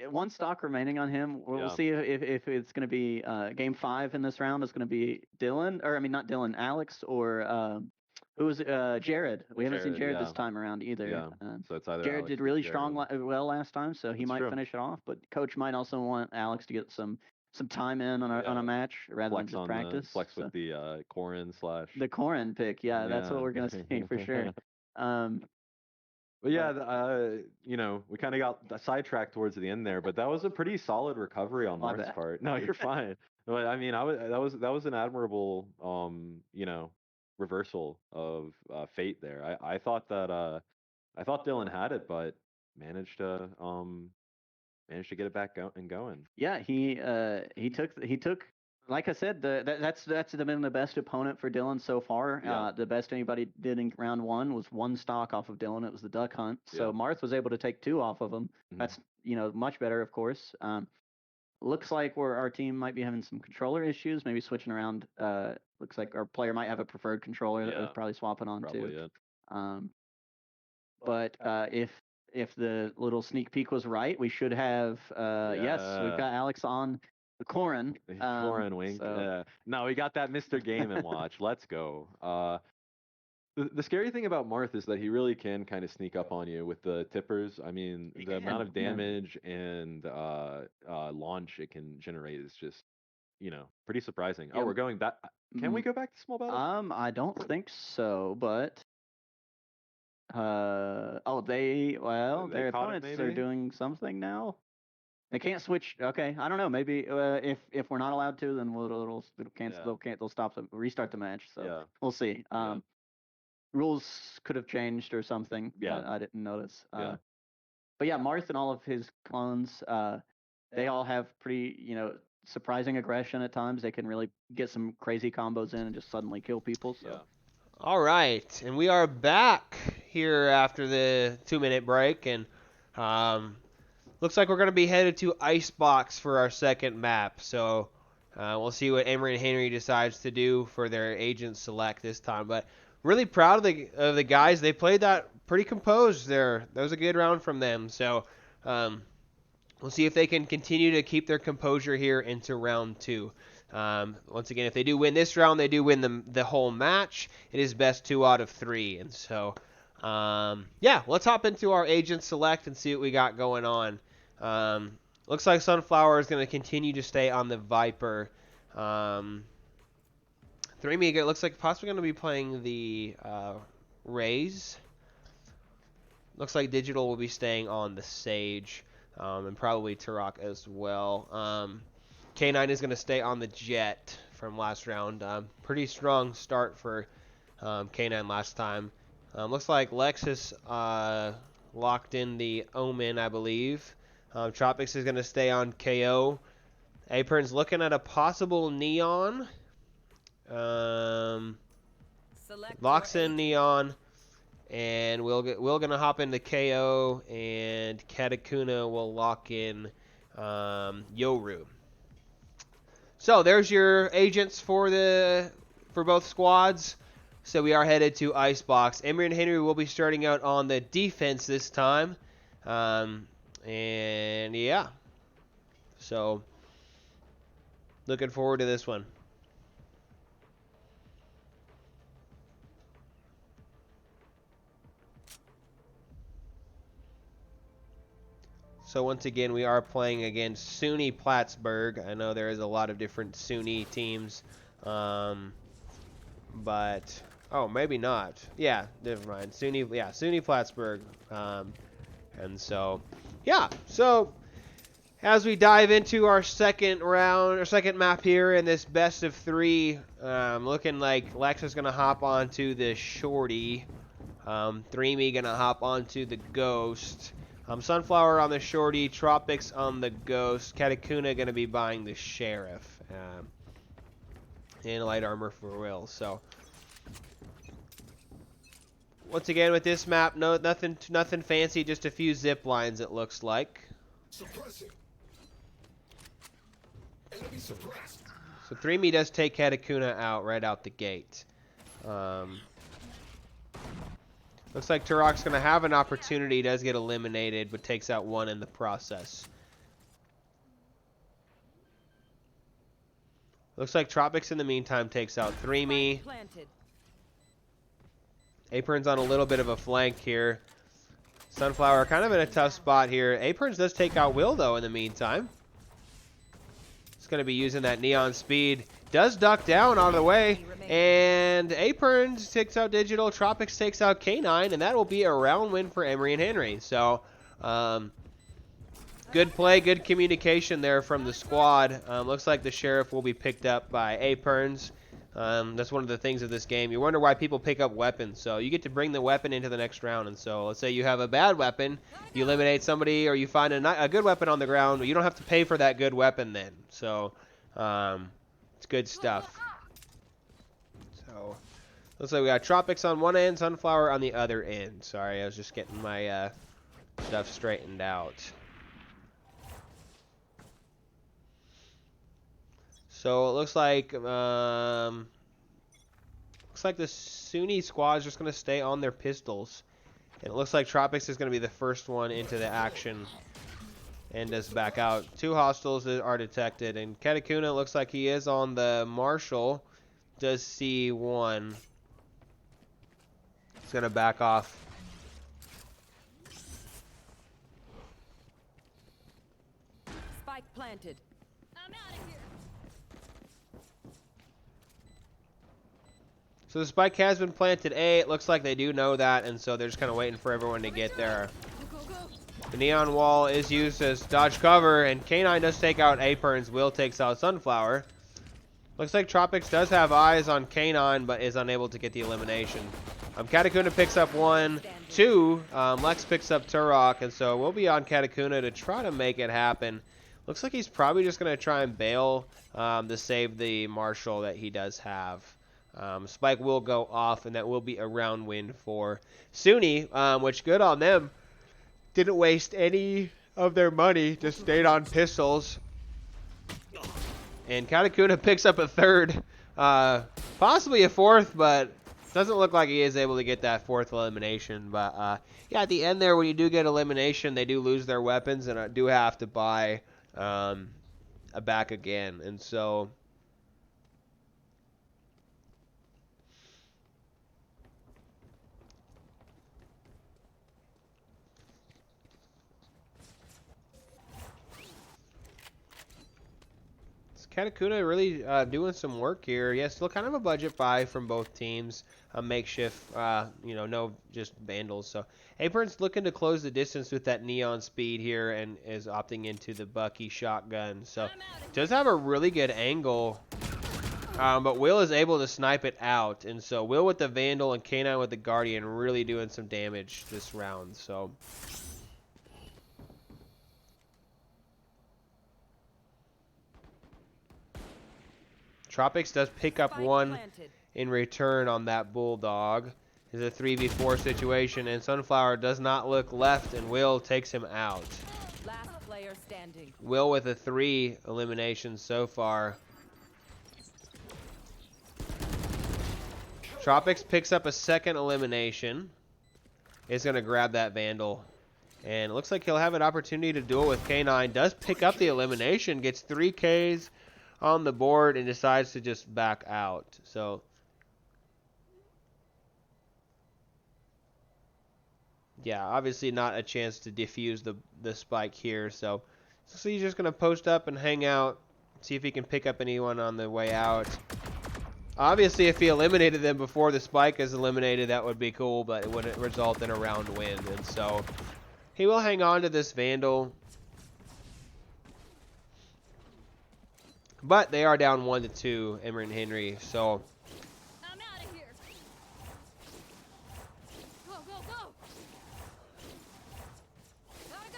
one stock remaining on him. We'll Yeah. see if it's going to be game 5 in this round. It's going to be Dylan, or I mean not Dylan, Alex, or who was it? Jared. We haven't seen Jared this time around either. Yeah. So it's either Jared Alex did or really Jared. strong well last time, so he That's might true. finish it off. But coach might also want Alex to get some time in on a match rather than Flex just on practice. flex with the Corin / the Corin pick. Yeah, that's what we're gonna see for sure. But yeah, you know, we kind of got sidetracked towards the end there, but that was a pretty solid recovery on My Marth's bad. part. No, you're fine. But I mean, that was an admirable, you know, reversal of fate there. I thought that I thought Dylan had it, but managed to get it back going. Yeah, he took. Like I said, that's been the best opponent for Dylan so far. Yeah. The best anybody did in round 1 was one stock off of Dylan. It was the duck hunt. So Yeah. Marth was able to take 2 off of him. Mhm. That's much better, of course. Looks like our team might be having some controller issues. Maybe switching around. Looks like our player might have a preferred controller that Yeah. was probably swapping on Probably too. it. But if the little sneak peek was right, we should have yes, we've got Alex on the Corin. Corin wink. So. No, we got that Mr. Game and Watch. Let's go. The scary thing about Marth is that he really can kind of sneak up on you with the tippers. I mean, the amount of damage and launch it can generate is just, pretty surprising. Yeah. Oh, we're going back. Can we go back to small battle? I don't think so, but their opponents are doing something now. They can't switch. Okay, I don't know. Maybe if we're not allowed to, then it'll cancel. They'll stop restart the match. So we'll see. Rules could have changed or something. Yeah, I didn't notice. But yeah, Marth and all of his clones, they all have pretty surprising aggression at times. They can really get some crazy combos in and just suddenly kill people. So. Yeah. All right, and we are back here after the 2-minute break, and looks like we're going to be headed to Icebox for our second map. So we'll see what Emory and Henry decides to do for their agent select this time. But really proud of the guys. They played that pretty composed there. That was a good round from them. So we'll see if they can continue to keep their composure here into round 2. Once again, if they do win this round, they do win the whole match. It is best 2 out of 3. And so, let's hop into our agent select and see what we got going on. Looks like Sunflower is going to continue to stay on the Viper. 3Mega looks like possibly going to be playing the Raze. Looks like Digital will be staying on the Sage, and probably Turok as well. K9 is going to stay on the Jet from last round. Pretty strong start for K9 last time. Looks like Lex has locked in the Omen, I believe. Tropics is going to stay on KO. Apron's looking at a possible Neon. Locks in Neon. And Will gonna hop into KO, and Katakuna will lock in Yoru. So there's your agents for both squads. So we are headed to Icebox. Emory and Henry will be starting out on the defense this time. And yeah. So looking forward to this one. So once again, we are playing against Suny Plattsburg. I know there is a lot of different Suny teams, but oh, maybe not. Yeah, never mind. Suny Plattsburg, and so yeah. So as we dive into our second round, or second map here in this best of 3, looking like Lex is gonna hop onto the Shorty. 3Me gonna hop onto the Ghost. Sunflower on the Shorty, Tropics on the Ghost, Katakuna gonna be buying the Sheriff, and light armor for Will. So once again with this map, nothing fancy, just a few zip lines it looks like. Suppressing. Enemy suppressed. So 3Me does take Katakuna out right out the gate. Looks like Turok's going to have an opportunity, does get eliminated, but takes out 1 in the process. Looks like Tropics in the meantime takes out 3Me. Apron's on a little bit of a flank here. Sunflower kind of in a tough spot here. Aprons does take out Will, though, in the meantime. It's going to be using that neon speed. Does duck down out of the way. And Aprons takes out Digital. Tropics takes out K9. And that will be a round win for Emory and Henry. So, good play, good communication there from the squad. Looks like the Sheriff will be picked up by Aprons. That's one of the things of this game. You wonder why people pick up weapons. So you get to bring the weapon into the next round. And so let's say you have a bad weapon, you eliminate somebody, or you find a good weapon on the ground. You don't have to pay for that good weapon then. So it's good stuff. So looks like we got Tropics on one end, Sunflower on the other end. Sorry, I was just getting my stuff straightened out. So it looks like the Suny squad is just going to stay on their pistols. And it looks like Tropics is going to be the first one into the action and does back out. 2 hostiles are detected, and Katakuna looks like he is on the Marshall. Does see 1. He's going to back off. Spike planted. I'm out of here. So the spike has been planted A. It looks like they do know that, and so they're just kind of waiting for everyone to get there. The neon wall is used as dodge cover, and K9 does take out Aprons. Will takes out Sunflower. Looks like Tropics does have eyes on K9, but is unable to get the elimination. Katakuna picks up 1. 2, Lex picks up Turok, and so we'll be on Katakuna to try to make it happen. Looks like he's probably just going to try and bail to save the Marshall that he does have. Spike will go off, and that will be a round win for Suny, which good on them. Didn't waste any of their money, just stayed on pistols. And Katakuna picks up a 3rd, possibly a 4th, but doesn't look like he is able to get that 4th elimination. But yeah, at the end there, when you do get elimination, they do lose their weapons and do have to buy a back again. And so Katakuna really doing some work here. Yes, still kind of a budget buy from both teams. A makeshift, no just vandals. So Apron's looking to close the distance with that neon speed here and is opting into the Bucky shotgun. So does have a really good angle, but Will is able to snipe it out. And so Will with the Vandal and K9 with the Guardian really doing some damage this round. So Tropics does pick up 1 in return on that Bulldog. It's a 3v4 situation, and Sunflower does not look left, and Will takes him out. Last player standing. Will with a 3 elimination so far. Tropics picks up a second elimination. Is going to grab that Vandal. And it looks like he'll have an opportunity to duel with K9. Does pick up the elimination. Gets 3 Ks on the board and decides to just back out. So, yeah, obviously not a chance to defuse the spike here. So he's just going to post up and hang out. See if he can pick up anyone on the way out. Obviously, if he eliminated them before the spike is eliminated, that would be cool, but it wouldn't result in a round win. And so he will hang on to this Vandal. But they are down 1-2, Emory and Henry. So I'm out of here. Go, go, go. Gotta go.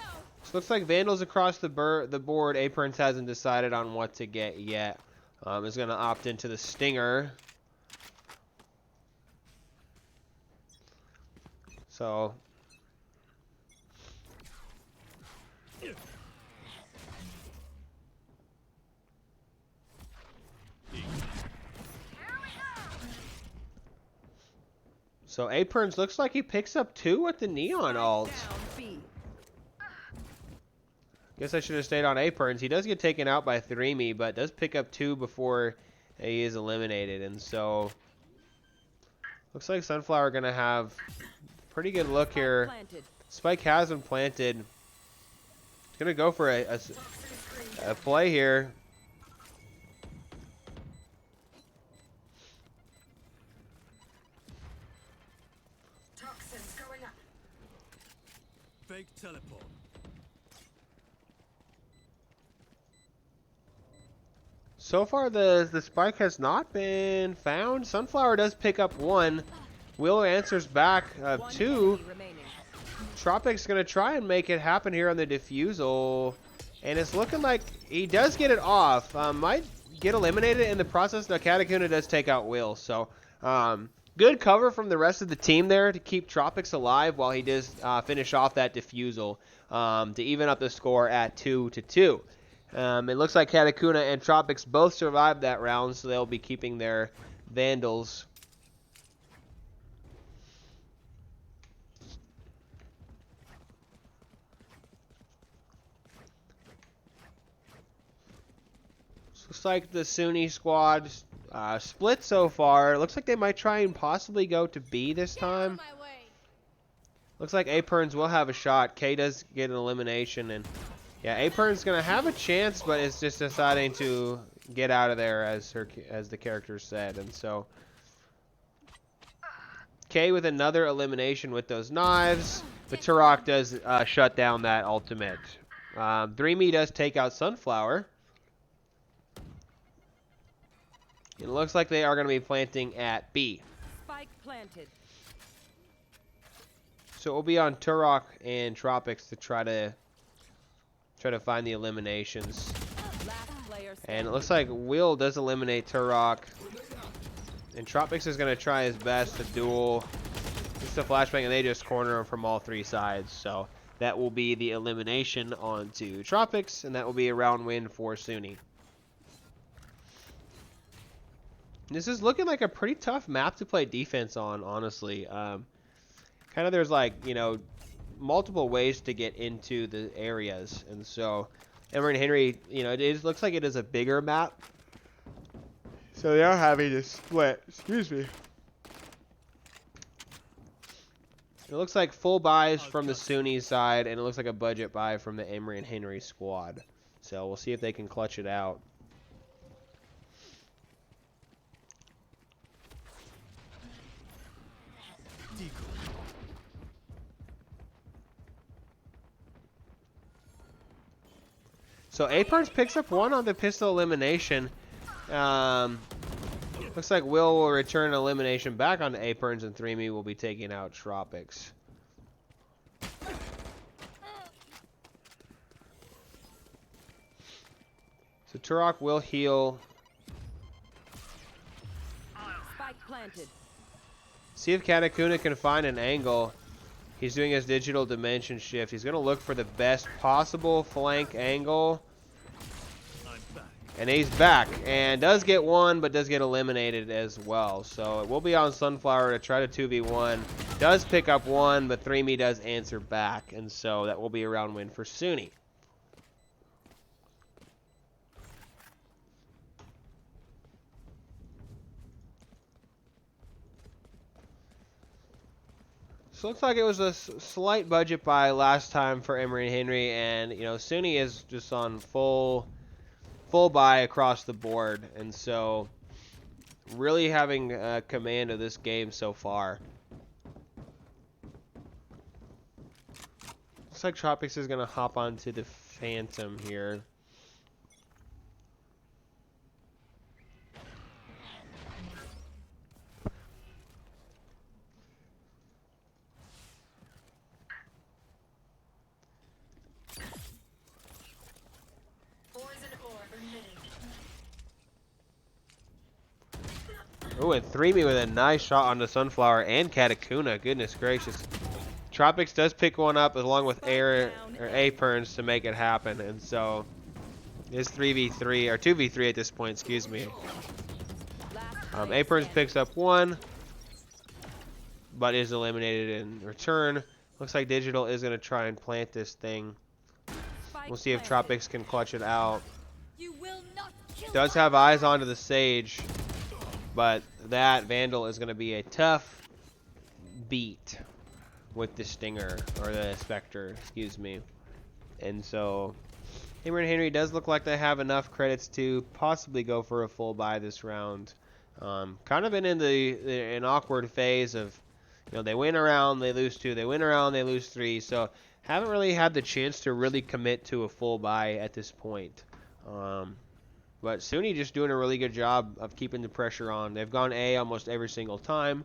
looks like Vandals across the board. Aprons hasn't decided on what to get yet. Is going to opt into the Stinger. So Aprons looks like he picks up 2 with the Neon ult. Guess I should have stayed on Aprons. He does get taken out by 3me, but does pick up 2 before he is eliminated. And so looks like Sunflower going to have a pretty good look here. Spike has been planted. He's going to go for a play here. Toxins going up. Fake teleport. So far, the spike has not been found. Sunflower does pick up 1. Will answers back 2. Tropic's going to try and make it happen here on the defusal. And it's looking like he does get it off. Might get eliminated in the process. Now, Katakuna does take out Will. So, good cover from the rest of the team there to keep Tropics alive while he does finish off that defusal to even up the score at 2-2. It looks like Katakuna and Tropics both survived that round, so they'll be keeping their Vandals. Looks like the Suny squad split so far. Looks like they might try and possibly go to B this time. Looks like Aprons will have a shot. K does get an elimination, and yeah, Apron's gonna have a chance, but it's just deciding to get out of there, as the character said. And so K with another elimination with those knives, but Turok does shut down that ultimate. 3me does take out Sunflower. It looks like they are going to be planting at B. Spike planted. So it will be on Turok and Tropics to try to find the eliminations. And it looks like Will does eliminate Turok. And Tropics is going to try his best to duel. Just a flashbang, and they just corner him from all 3 sides. So that will be the elimination onto Tropics, and that will be a round win for Suny. This is looking like a pretty tough map to play defense on, honestly. Kind of there's like, you know, multiple ways to get into the areas, and so Emory and Henry, you know, looks like it is a bigger map, so they are having to split. Excuse me. It looks like full buys from the Suny side, and it looks like a budget buy from the Emory and Henry squad. So we'll see if they can clutch it out. So Aprons picks up 1 on the pistol elimination. Looks like will return elimination back on Aprons, and 3me will be taking out Tropics. So Turok will heal. Spike planted. See if Katakuna can find an angle. He's doing his digital dimension shift. He's going to look for the best possible flank angle. And he's back. And does get one, but does get eliminated as well. So it will be on Sunflower to try to 2v1. Does pick up one, but 3Me does answer back. And so that will be a round win for Suny. So looks like it was a slight budget buy last time for Emory and Henry, and you know Suny is just on full buy across the board, and so really having command of this game so far. Looks like Tropics is gonna hop onto the Phantom here. Oh, and 3Me with a nice shot on the Sunflower and Katakuna. Goodness gracious. Tropics does pick one up along with Aperns to make it happen. And so it's 3v3, or 2v3 at this point, excuse me. Aperns picks up one, but is eliminated in return. Looks like Digital is going to try and plant this thing. We'll see if Tropics can clutch it out. Does have eyes onto the Sage. But that Vandal is going to be a tough beat with the Stinger, or the Spectre, excuse me. And so, Emory and Henry does look like they have enough credits to possibly go for a full buy this round. Kind of been in an awkward phase of, you know, they win a round, they lose two, they win a round, they lose three. So, haven't really had the chance to really commit to a full buy at this point. But Suny just doing a really good job of keeping the pressure on. They've gone A almost every single time.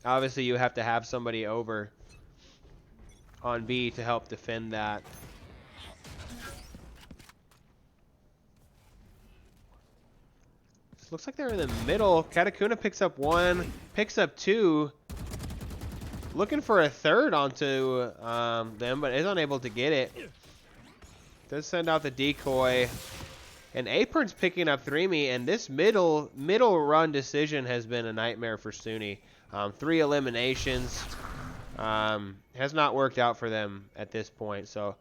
Obviously, you have to have somebody over on B to help defend that. This looks like they're in the middle. Katakuna picks up one, picks up two. Looking for a third onto them, but is unable to get it. Does send out the decoy. And Apern's picking up 3Me, and this middle run decision has been a nightmare for Suny. 3 eliminations. Has not worked out for them at this point. So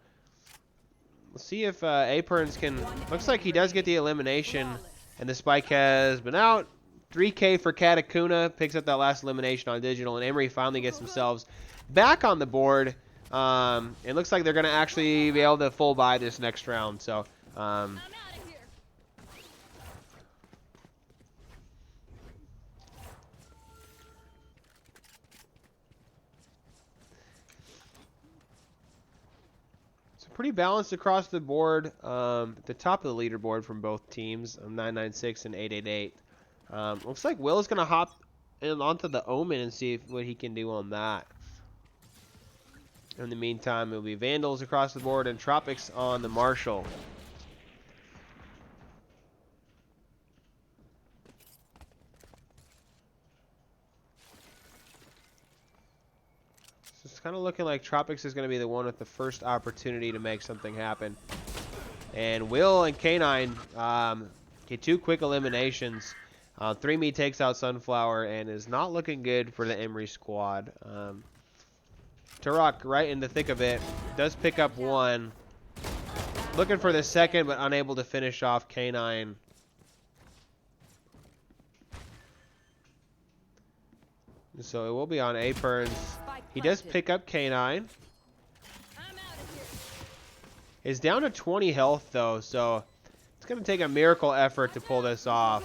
let's see if Aperns can. Looks like he does get the elimination, and the spike has been out. 3K for Katakuna, picks up that last elimination on Digital, and Emory finally gets themselves back on the board. It looks like they're going to actually be able to full buy this next round. So. Pretty balanced across the board. At the top of the leaderboard from both teams, 996 and 888. Looks like Will is going to hop in onto the Omen and see what he can do on that. In the meantime, it'll be Vandals across the board and Tropics on the Marshall. It's kind of looking like Tropics is going to be the one with the first opportunity to make something happen. And Will and K9 get 2 quick eliminations. 3Me takes out Sunflower and is not looking good for the Emory squad. Turok right in the thick of it. Does pick up one. Looking for the second, but unable to finish off K9. So it will be on Aperns. He does pick up K9. Is down to 20 health though, so it's going to take a miracle effort to pull this off.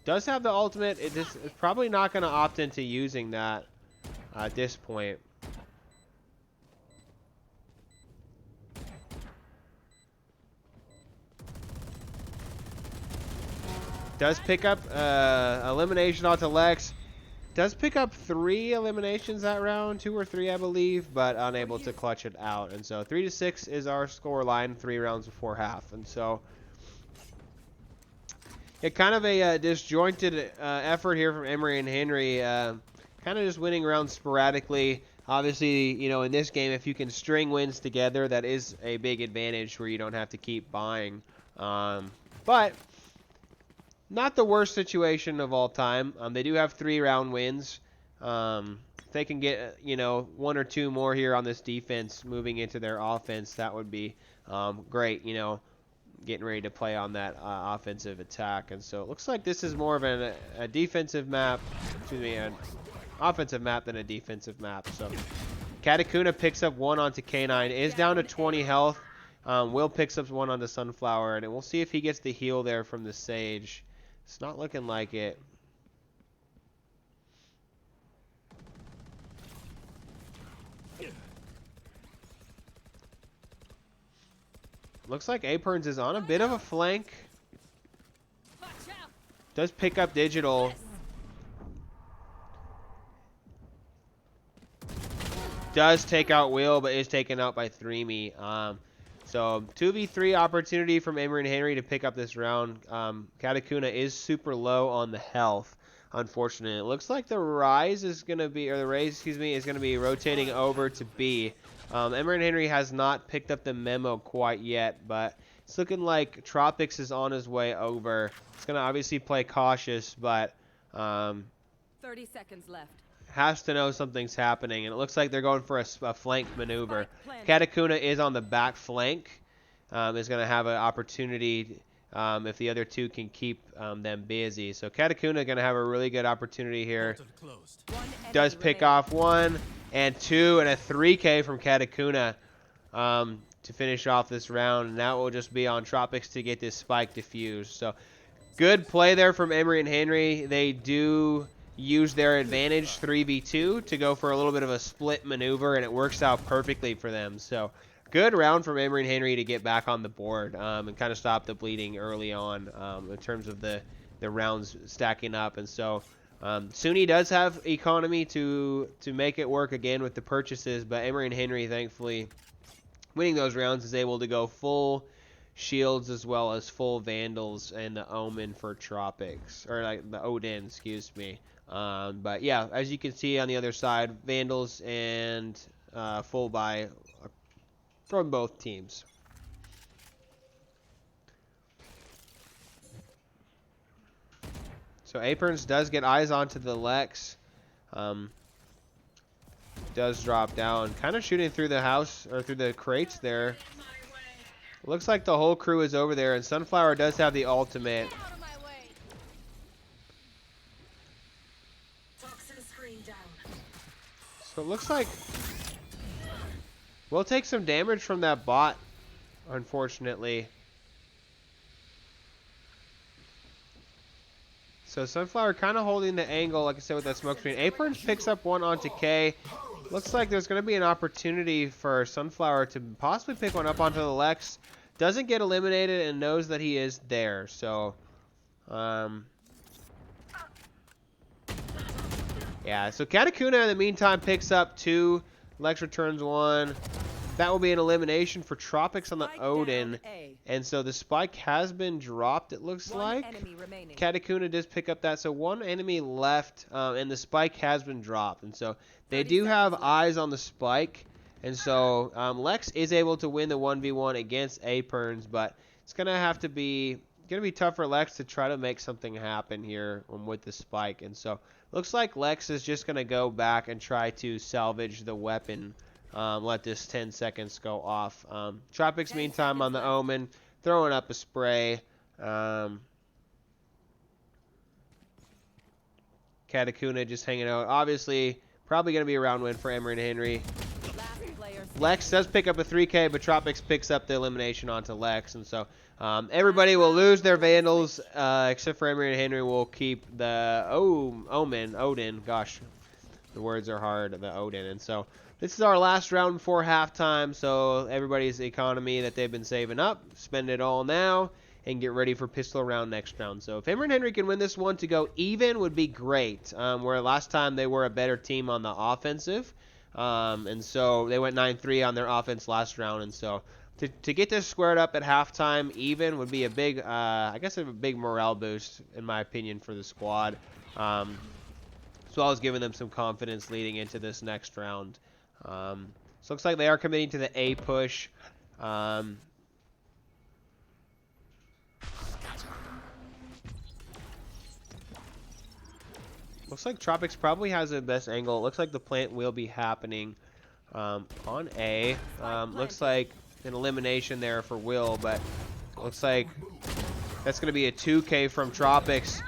Does have the ultimate. It is probably not going to opt into using that at this point. Does pick up elimination onto Lex. Does pick up 3 eliminations that round, 2 or 3 I believe, but unable to clutch it out. And so 3-6 is our score line, 3 rounds before half. And so Yeah, kind of a disjointed effort here from Emory and Henry. Kind of just winning rounds sporadically. Obviously, you know, in this game, if you can string wins together, that is a big advantage where you don't have to keep buying. But not the worst situation of all time. They do have 3-round wins. If they can get, you know, 1 or 2 more here on this defense moving into their offense, that would be great, you know, getting ready to play on that offensive attack. And so it looks like this is more of a defensive map, excuse me, an offensive map than a defensive map. So Katakuna picks up 1 onto K9, is down to 20 health. Will picks up 1 onto Sunflower, and we'll see if he gets the heal there from the Sage. It's not looking like it. Looks like Aperns is on a bit of a flank. Does pick up Digital. Does take out Will, but is taken out by 3Me. So 2v3 opportunity from Emory and Henry to pick up this round. Katakuna is super low on the health, unfortunately. It looks like the Rise is going to be, or the Raze, excuse me, is going to be rotating over to B. Emory and Henry has not picked up the memo quite yet, but it's looking like Tropics is on his way over. It's going to obviously play cautious, but 30 seconds left. has to know something's happening, and it looks like they're going for a flank maneuver. Katakuna is on the back flank, is going to have an opportunity if the other two can keep them busy. So Katakuna going to have a really good opportunity here. Does pick off 1 and 2 and a 3K from Katakuna to finish off this round, and that will just be on Tropics to get this spike defused. So good play there from Emory and Henry. They do use their advantage 3v2 to go for a little bit of a split maneuver, and it works out perfectly for them. So good round from Emory and Henry to get back on the board and kind of stop the bleeding early on in terms of the rounds stacking up. And so Suny does have economy to make it work again with the purchases, but Emory and Henry, thankfully, winning those rounds, is able to go full shields as well as full Vandals and the Omen for Tropics, or like the Odin, excuse me. But yeah, as you can see on the other side, Vandals and full buy from both teams. So Aprons does get eyes onto the Lex. Does drop down, kind of shooting through the house, or through the crates there. Looks like the whole crew is over there, and Sunflower does have the ultimate. So it looks like we'll take some damage from that bot, unfortunately. So Sunflower kind of holding the angle, like I said, with that smoke screen. Aprons picks up 1 onto K. Looks like there's going to be an opportunity for Sunflower to possibly pick 1 up onto the Lex. Doesn't get eliminated and knows that he is there. So, yeah, so Katakuna in the meantime picks up 2. Lex returns 1. That will be an elimination for Tropics on the Odin. And so the spike has been dropped, it looks like. Katakuna does pick up that. So 1 enemy left, and the spike has been dropped. And so they do have eyes on the spike. And so Lex is able to win the 1v1 against Aperns, but it's going to have to be tough for Lex to try to make something happen here with the spike. And so looks like Lex is just going to go back and try to salvage the weapon. Let this 10 seconds go off. Tropics, meantime, on the Omen, throwing up a spray. Katakuna just hanging out. Obviously, probably going to be a round win for Emory and Henry. Lex does pick up a 3K, but Tropics picks up the elimination onto Lex. And so everybody will lose their Vandals, except for Emory and Henry will keep the Odin. Gosh, the words are hard, the Odin. And so this is our last round before halftime, so everybody's economy that they've been saving up, spend it all now, and get ready for pistol round next round. So if Emory and Henry can win this one to go even would be great, where last time they were a better team on the offensive, and so they went 9-3 on their offense last round, and so to get this squared up at halftime even would be a big, I guess a big morale boost in my opinion for the squad. As well as giving them some confidence leading into this next round. So looks like they are committing to the A push. Looks like Tropics probably has the best angle. It looks like the plant will be happening on A. Looks like an elimination there for Will, but looks like that's going to be a 2K from Tropics.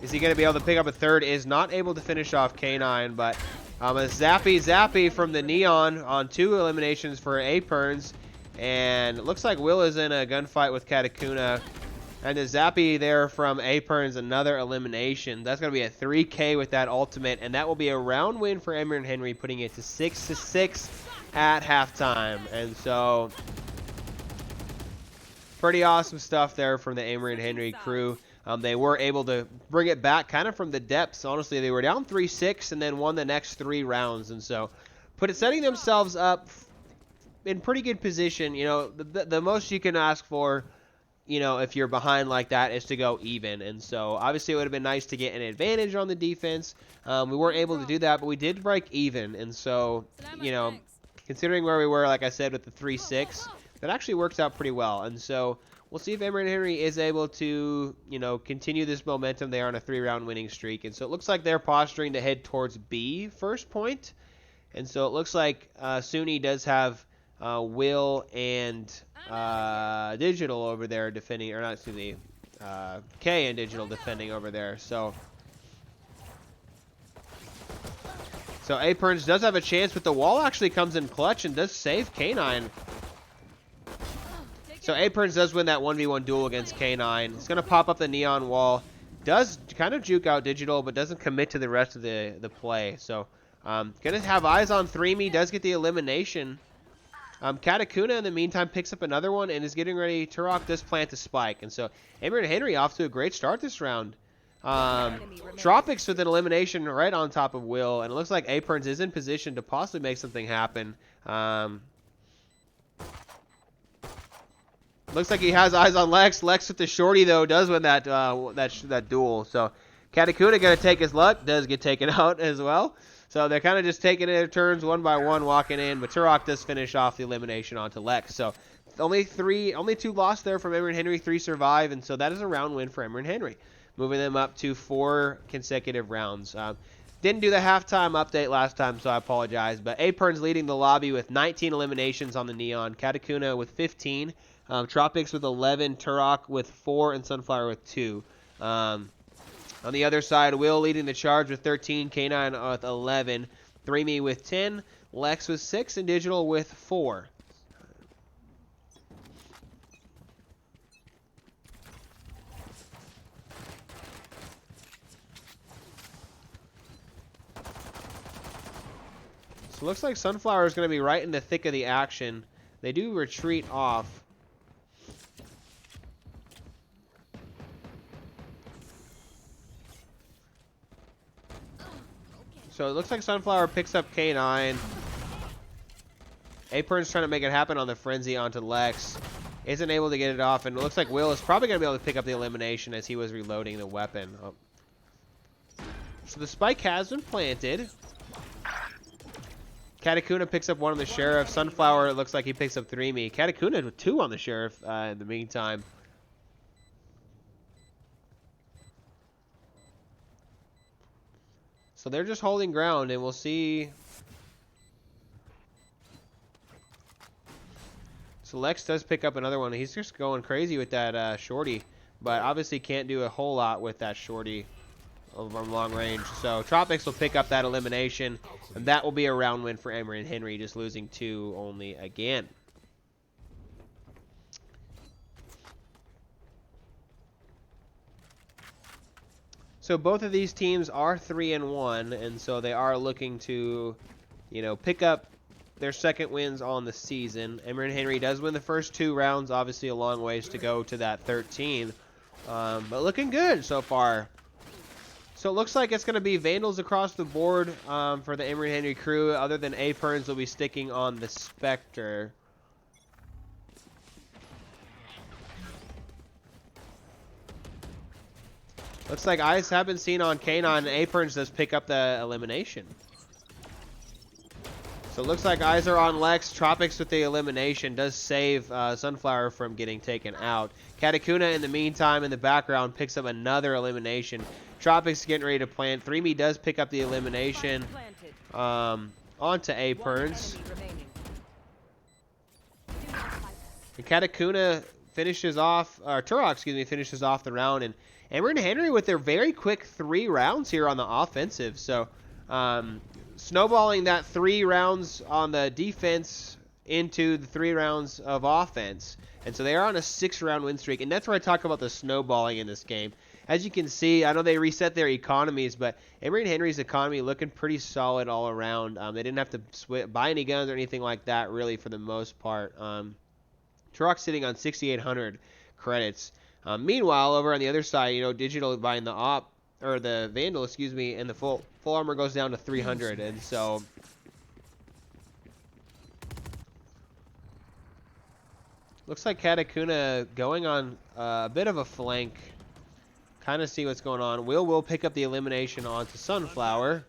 Is he going to be able to pick up a third? Is not able to finish off K9, but a zappy from the Neon on 2 eliminations for A-Perns. And it looks like Will is in a gunfight with Katakuna. And the zappy there from A-Perns, another elimination. That's going to be a 3K with that ultimate. And that will be a round win for Emory and Henry, putting it to 6-6 at halftime. And so, pretty awesome stuff there from the Emory and Henry crew. They were able to bring it back kind of from the depths. Honestly, they were down 3-6 and then won the next 3 rounds. And so, setting themselves up in pretty good position. You know, the most you can ask for, you know, if you're behind like that, is to go even. And so, obviously, it would have been nice to get an advantage on the defense. We weren't able to do that, but we did break even. And so, you know, considering where we were, like I said, with the 3-6, that actually works out pretty well. And so, we'll see if Emory and Henry is able to, you know, continue this momentum. They are on a 3-round winning streak. And so, it looks like they're posturing to head towards B first point. And so, it looks like Suny does have Will and Digital over there defending, or not Suny, K and Digital defending over there. So A-Perns does have a chance, but the wall actually comes in clutch and does save K9. So A-Perns does win that 1v1 duel against K9. It's going to pop up the Neon wall. Does kind of juke out Digital, but doesn't commit to the rest of the play. So going to have eyes on 3Me. Does get the elimination. Katakuna, in the meantime, picks up another one and is getting ready. Turok does plant a spike. And so, Emory and Henry off to a great start this round. Tropics with an elimination right on top of Will. And it looks like A-Perns is in position to possibly make something happen. Looks like he has eyes on Lex. Lex with the shorty, though, does win that that duel. So, Katakuna going to take his luck. Does get taken out as well. So they're kind of just taking their turns one by one, walking in. But Turok does finish off the elimination onto Lex. So only 2 lost there from Emory and Henry, 3 survive. And so that is a round win for Emory and Henry, moving them up to 4 consecutive rounds. Didn't do the halftime update last time, so I apologize. But A-Perns leading the lobby with 19 eliminations on the Neon. Katakuna with 15. Tropics with 11. Turok with 4. And Sunflower with 2. On the other side, Will leading the charge with 13, K9 with 11, 3Me with 10, Lex with 6, and Digital with 4. So it looks like Sunflower is going to be right in the thick of the action. They do retreat off. So it looks like Sunflower picks up K9. A-Perns trying to make it happen on the Frenzy onto Lex. Isn't able to get it off, and it looks like Will is probably going to be able to pick up the elimination as he was reloading the weapon. Oh. So the spike has been planted. Katakuna picks up 1 on the Sheriff. Sunflower, it looks like he picks up 3Me. Katakuna with 2 on the Sheriff in the meantime. So they're just holding ground, and we'll see. So Lex does pick up another one. He's just going crazy with that shorty, but obviously can't do a whole lot with that shorty from long range. So Tropics will pick up that elimination, and that will be a round win for Emory and Henry, just losing 2 only again. So both of these teams are 3-1, and so they are looking to, you know, pick up their second wins on the season. Emory and Henry does win the first 2 rounds, obviously a long ways to go to that 13, but looking good so far. So it looks like it's going to be Vandals across the board for the Emory and Henry crew. Other than A-Perns will be sticking on the Spectre. Looks like eyes have been seen on K9. Aprons does pick up the elimination. So it looks like eyes are on Lex. Tropics with the elimination does save Sunflower from getting taken out. Katakuna, in the meantime, in the background, picks up another elimination. Tropics getting ready to plant. 3Me does pick up the elimination onto Aprons. And Katakuna finishes off, or Turok, excuse me, finishes off the round. And Emory and Henry with their very quick 3 rounds here on the offensive. So, snowballing that 3 rounds on the defense into the 3 rounds of offense. And so they are on a 6-round win streak. And that's where I talk about the snowballing in this game. As you can see, I know they reset their economies, but Emory and Henry's economy looking pretty solid all around. They didn't have to buy any guns or anything like that, really, for the most part. Turok sitting on 6,800 credits. Meanwhile, over on the other side, you know, Digital buying the Vandal, excuse me, and the full armor goes down to 300, and so looks like Katakuna going on a bit of a flank. Kind of see what's going on. Will pick up the elimination onto Sunflower.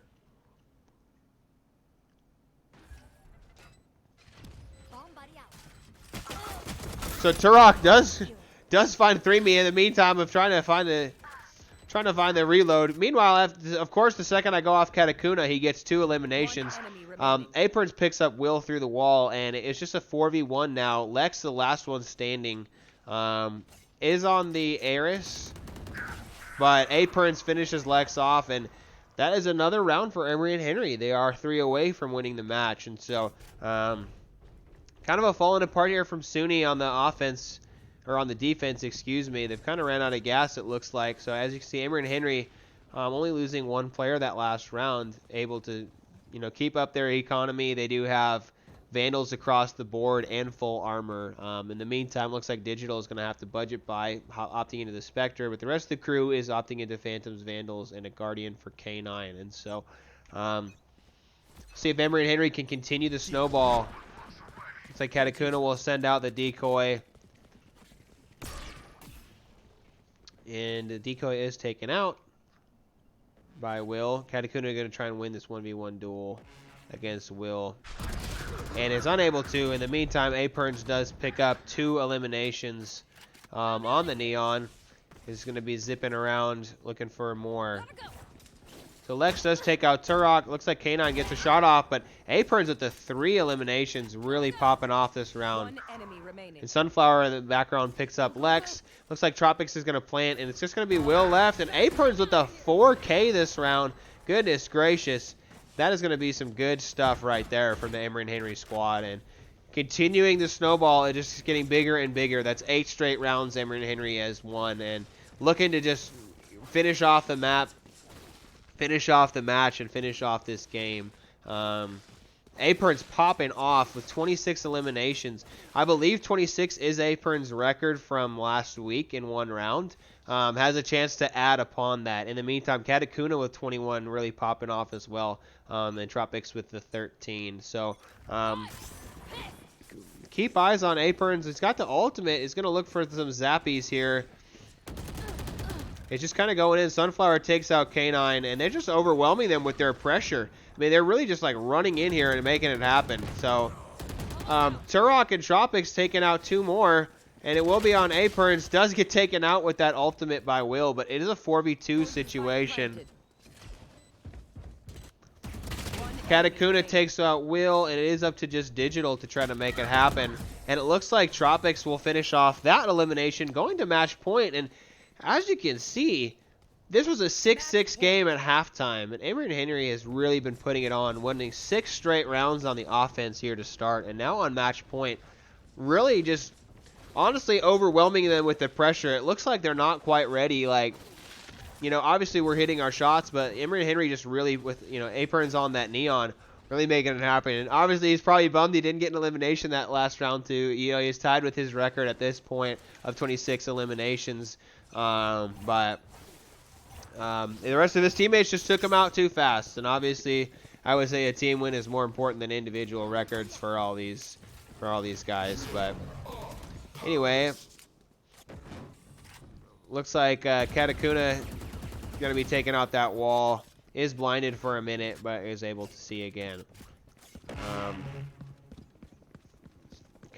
So Turok does find 3Me in the meantime of trying to find the reload. Meanwhile, of course, the second I go off Katakuna, he gets 2 eliminations. Aprons picks up Will through the wall, and it's just a 4v1 now. Lex, the last one standing, is on the Eris, but Aprons finishes Lex off, and that is another round for Emory and Henry. They are 3 away from winning the match, and so kind of a falling apart here from Suny on the offense. Or on the defense, excuse me. They've kind of ran out of gas, it looks like. So as you can see, Emory and Henry only losing 1 player that last round, able to, you know, keep up their economy. They do have Vandals across the board and full armor. In the meantime, looks like Digital is going to have to budget by opting into the Spectre, but the rest of the crew is opting into Phantoms, Vandals, and a Guardian for K9. And so, see if Emory and Henry can continue the snowball. Looks like Katakuna will send out the decoy. And the decoy is taken out by Will. Katakuna going to try and win this 1v1 duel against Will. And is unable to. In the meantime, Aprons does pick up 2 eliminations on the Neon. Is going to be zipping around looking for more. So Lex does take out Turok. Looks like K9 gets a shot off, but Aprons with the 3 eliminations really popping off this round. And Sunflower in the background picks up Lex. Looks like Tropics is going to plant, and it's just going to be Will left. And Aprons with the 4K this round. Goodness gracious. That is going to be some good stuff right there from the Emory and Henry squad. And continuing the snowball, it just is getting bigger and bigger. That's 8 straight rounds Emory and Henry has won. And looking to just finish off the map. Finish off the match and finish off this game. Aprons popping off with 26 eliminations. I believe 26 is Aprons' record from last week in 1 round. Has a chance to add upon that. In the meantime, Katakuna with 21 really popping off as well. And Tropics with the 13. So keep eyes on Aprons. It's got the ultimate. It's going to look for some zappies here. It's just kind of going in. Sunflower takes out K9, and they're just overwhelming them with their pressure. I mean, they're really just like running in here and making it happen. So, Turok and Tropics taking out 2 more, and it will be on Aprons. Does get taken out with that ultimate by Will, but it is a 4v2 situation. Katakuna takes out Will, and it is up to just Digital to try to make it happen. And it looks like Tropics will finish off that elimination, going to match point. And as you can see, this was a 6-6 game at halftime, and Emory and Henry has really been putting it on, winning 6 straight rounds on the offense here to start, and now on match point, really just honestly overwhelming them with the pressure. It looks like they're not quite ready. Like, you know, obviously we're hitting our shots, but Emory and Henry just really, with, you know, Aprons on that Neon, really making it happen. And obviously he's probably bummed he didn't get an elimination that last round too. You know, he's tied with his record at this point of 26 eliminations. But the rest of his teammates just took him out too fast, and obviously I would say a team win is more important than individual records for all these guys. But anyway, looks like Katakuna Gonna be taking out that wall. Is blinded for a minute, but is able to see again.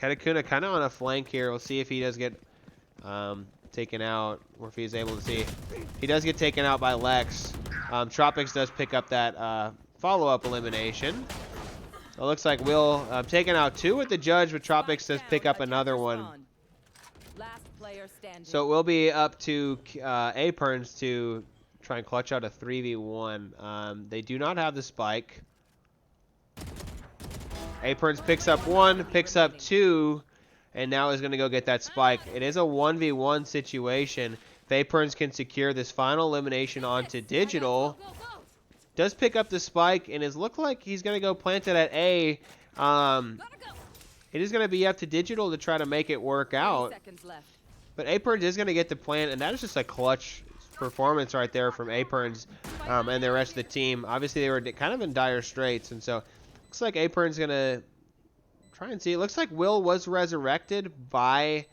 Katakuna kind of on a flank here. We'll see if he does get taken out, or if he's able to see. He does get taken out by Lex. Tropics does pick up that follow-up elimination. It looks like Will taking out 2 with the judge, but Tropics does pick up another one. Last player standing. So it will be up to Aperns to try and clutch out a 3v1. They do not have the spike. Aperns picks up 1, picks up 2, and now is going to go get that spike. It is a 1v1 situation. If Aperns can secure this final elimination onto Digital, does pick up the spike, and it looks like he's going to go plant it at A. It is going to be up to Digital to try to make it work out. But Aperns is going to get the plant, and that is just a clutch performance right there from Aperns and the rest of the team. Obviously, they were kind of in dire straits, and so looks like Aperns going to try and see. It looks like Will was resurrected by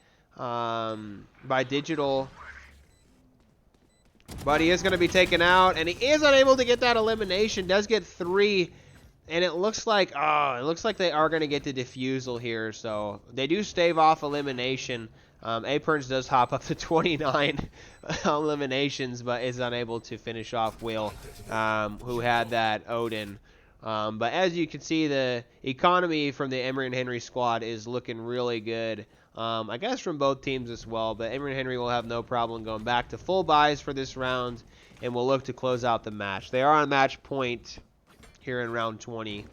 Digital, but he is going to be taken out, and he is unable to get that elimination. Does get 3, and it looks like they are going to get the defusal here. So they do stave off elimination. Aperns does hop up to 29 eliminations, but is unable to finish off Will, who had that Odin. But as you can see, the economy from the Emory and Henry squad is looking really good. I guess from both teams as well, but Emory and Henry will have no problem going back to full buys for this round, and will look to close out the match. They are on match point here in round 20.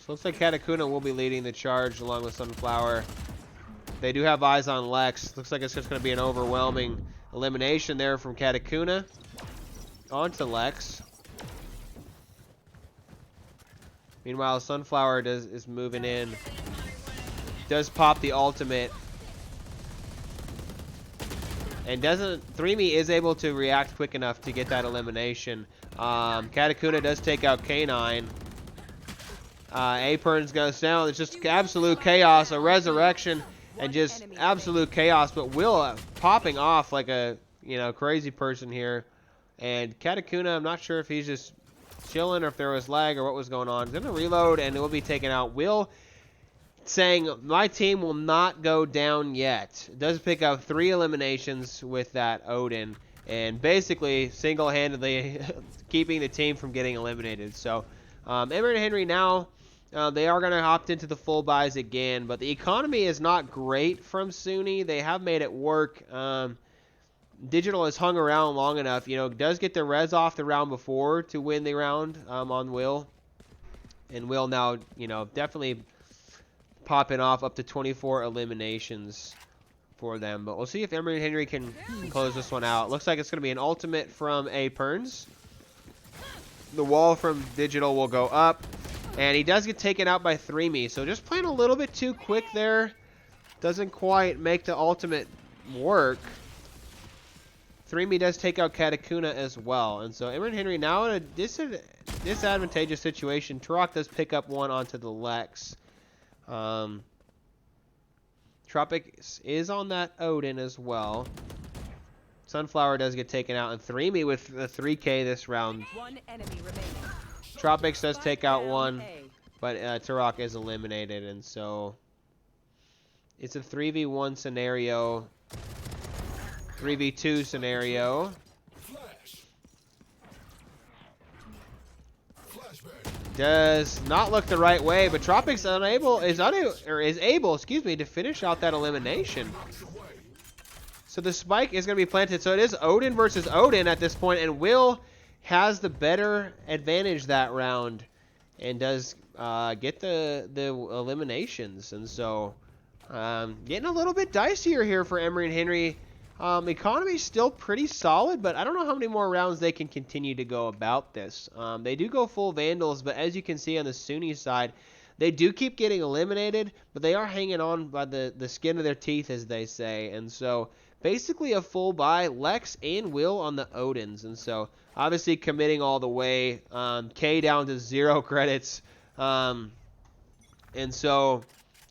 Looks like Katakuna will be leading the charge along with Sunflower. They do have eyes on Lex. Looks like it's just going to be an overwhelming elimination there from Katakuna onto Lex. Meanwhile, Sunflower is moving in. Does pop the ultimate. And doesn't 3Me is able to react quick enough to get that elimination. Katakuna does take out K9. Aperns goes down. It's just absolute chaos, a resurrection, and just absolute chaos. But Will popping off like a crazy person here. And Katakuna, I'm not sure if he's just chilling or if there was lag or what was going on. He's gonna reload and it will be taken out. Will saying my team will not go down yet. Does pick up 3 eliminations with that Odin, and basically single-handedly keeping the team from getting eliminated. So Emory and Henry now. They are going to opt into the full buys again, but the economy is not great from Suny. They have made it work. Digital has hung around long enough. Does get the res off the round before to win the round on Will. And Will now, definitely popping off up to 24 eliminations for them. But we'll see if Emory and Henry can close this one out. Looks like it's going to be an ultimate from Aperns. The wall from Digital will go up. And he does get taken out by 3Me. So just playing a little bit too quick there. Doesn't quite make the ultimate work. 3Me does take out Katakuna as well. And so Emory and Henry now in a disadvantageous situation. Turok does pick up 1 onto the Lex. Tropics is on that Odin as well. Sunflower does get taken out. And 3Me with the 3K this round. 1 enemy remaining. Tropics does take out 1, but Turok is eliminated, and so it's a 3v1 scenario, 3v2 scenario. Does not look the right way, but Tropics is able to finish out that elimination. So the spike is going to be planted. So it is Odin versus Odin at this point, and Will has the better advantage that round and does get the eliminations. And so getting a little bit dicier here for Emory and Henry. Economy's still pretty solid, but I don't know how many more rounds they can continue to go about this. They do go full Vandals, but as you can see on the Suny side, they do keep getting eliminated, but they are hanging on by the skin of their teeth, as they say. And so basically a full buy, Lex and Will on the Odins. And so obviously committing all the way. K down to 0 credits. And so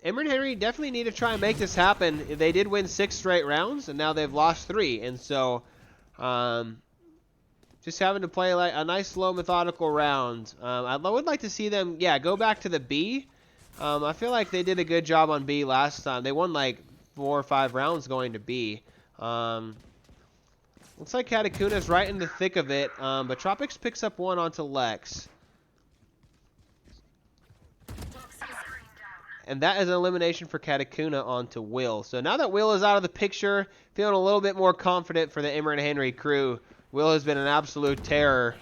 Emory and Henry definitely need to try and make this happen. They did win 6 straight rounds, and now they've lost 3. And so just having to play like a nice, slow, methodical round. I would like to see them, go back to the B. I feel like they did a good job on B last time. They won like 4 or 5 rounds going to B. Looks like Katakuna's right in the thick of it, but Tropics picks up 1 onto Lex. And that is an elimination for Katakuna onto Will. So now that Will is out of the picture, feeling a little bit more confident for the Emory and Henry crew. Will has been an absolute terror.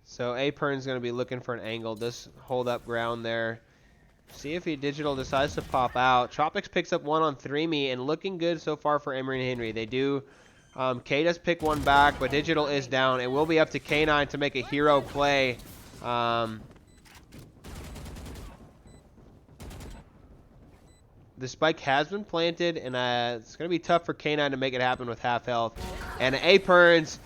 So Apern's going to be looking for an angle. Just hold up ground there. See if Digital decides to pop out. Tropics picks up 1 on 3Me and looking good so far for Emory and Henry. They do. K does pick 1 back, but Digital is down. It will be up to K9 to make a hero play. The spike has been planted, and it's going to be tough for K9 to make it happen with half health. And Aperns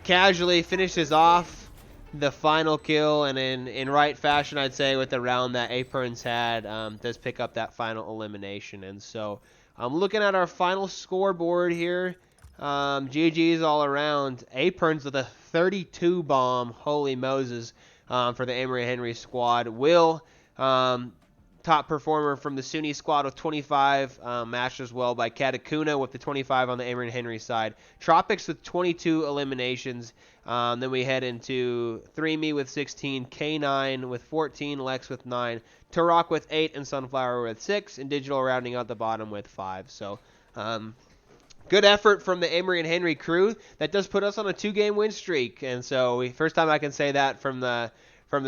casually finishes off the final kill, and in right fashion, I'd say, with the round that Aperns had, does pick up that final elimination. And so I'm looking at our final scoreboard here. GG's all around. Aperns with a 32 bomb. Holy Moses. For the Emory Henry squad. Will, top performer from the Suny squad with 25, matched as well by Katakuna with the 25 on the Emory Henry side. Tropics with 22 eliminations. Then we head into 3Me with 16, K9 with 14, Lex with 9, Turok with 8, and Sunflower with 6, and Digital rounding out the bottom with 5. So, good effort from the Emory and Henry crew. That does put us on a 2-game win streak, and so first time I can say that from the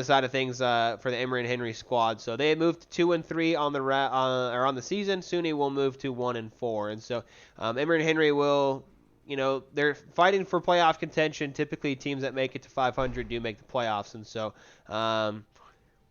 side of things for the Emory and Henry squad. So they moved to 2-3 on the season. Suny will move to 1-4, and so Emory and Henry will, they're fighting for playoff contention. Typically, teams that make it to 500 do make the playoffs, and so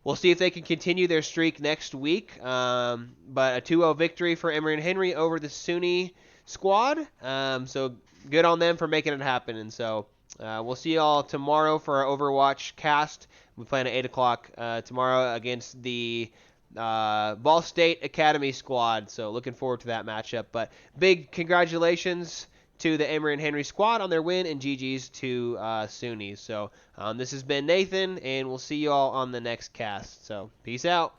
we'll see if they can continue their streak next week. But a 2-0 victory for Emory and Henry over the Suny squad. So good on them for making it happen. And so we'll see y'all tomorrow for our Overwatch cast. We plan at 8 o'clock tomorrow against the Ball State Academy squad. So looking forward to that matchup. But big congratulations to the Emory and Henry squad on their win, and GG's to Suny. So this has been Nathan, and we'll see y'all on the next cast. So peace out.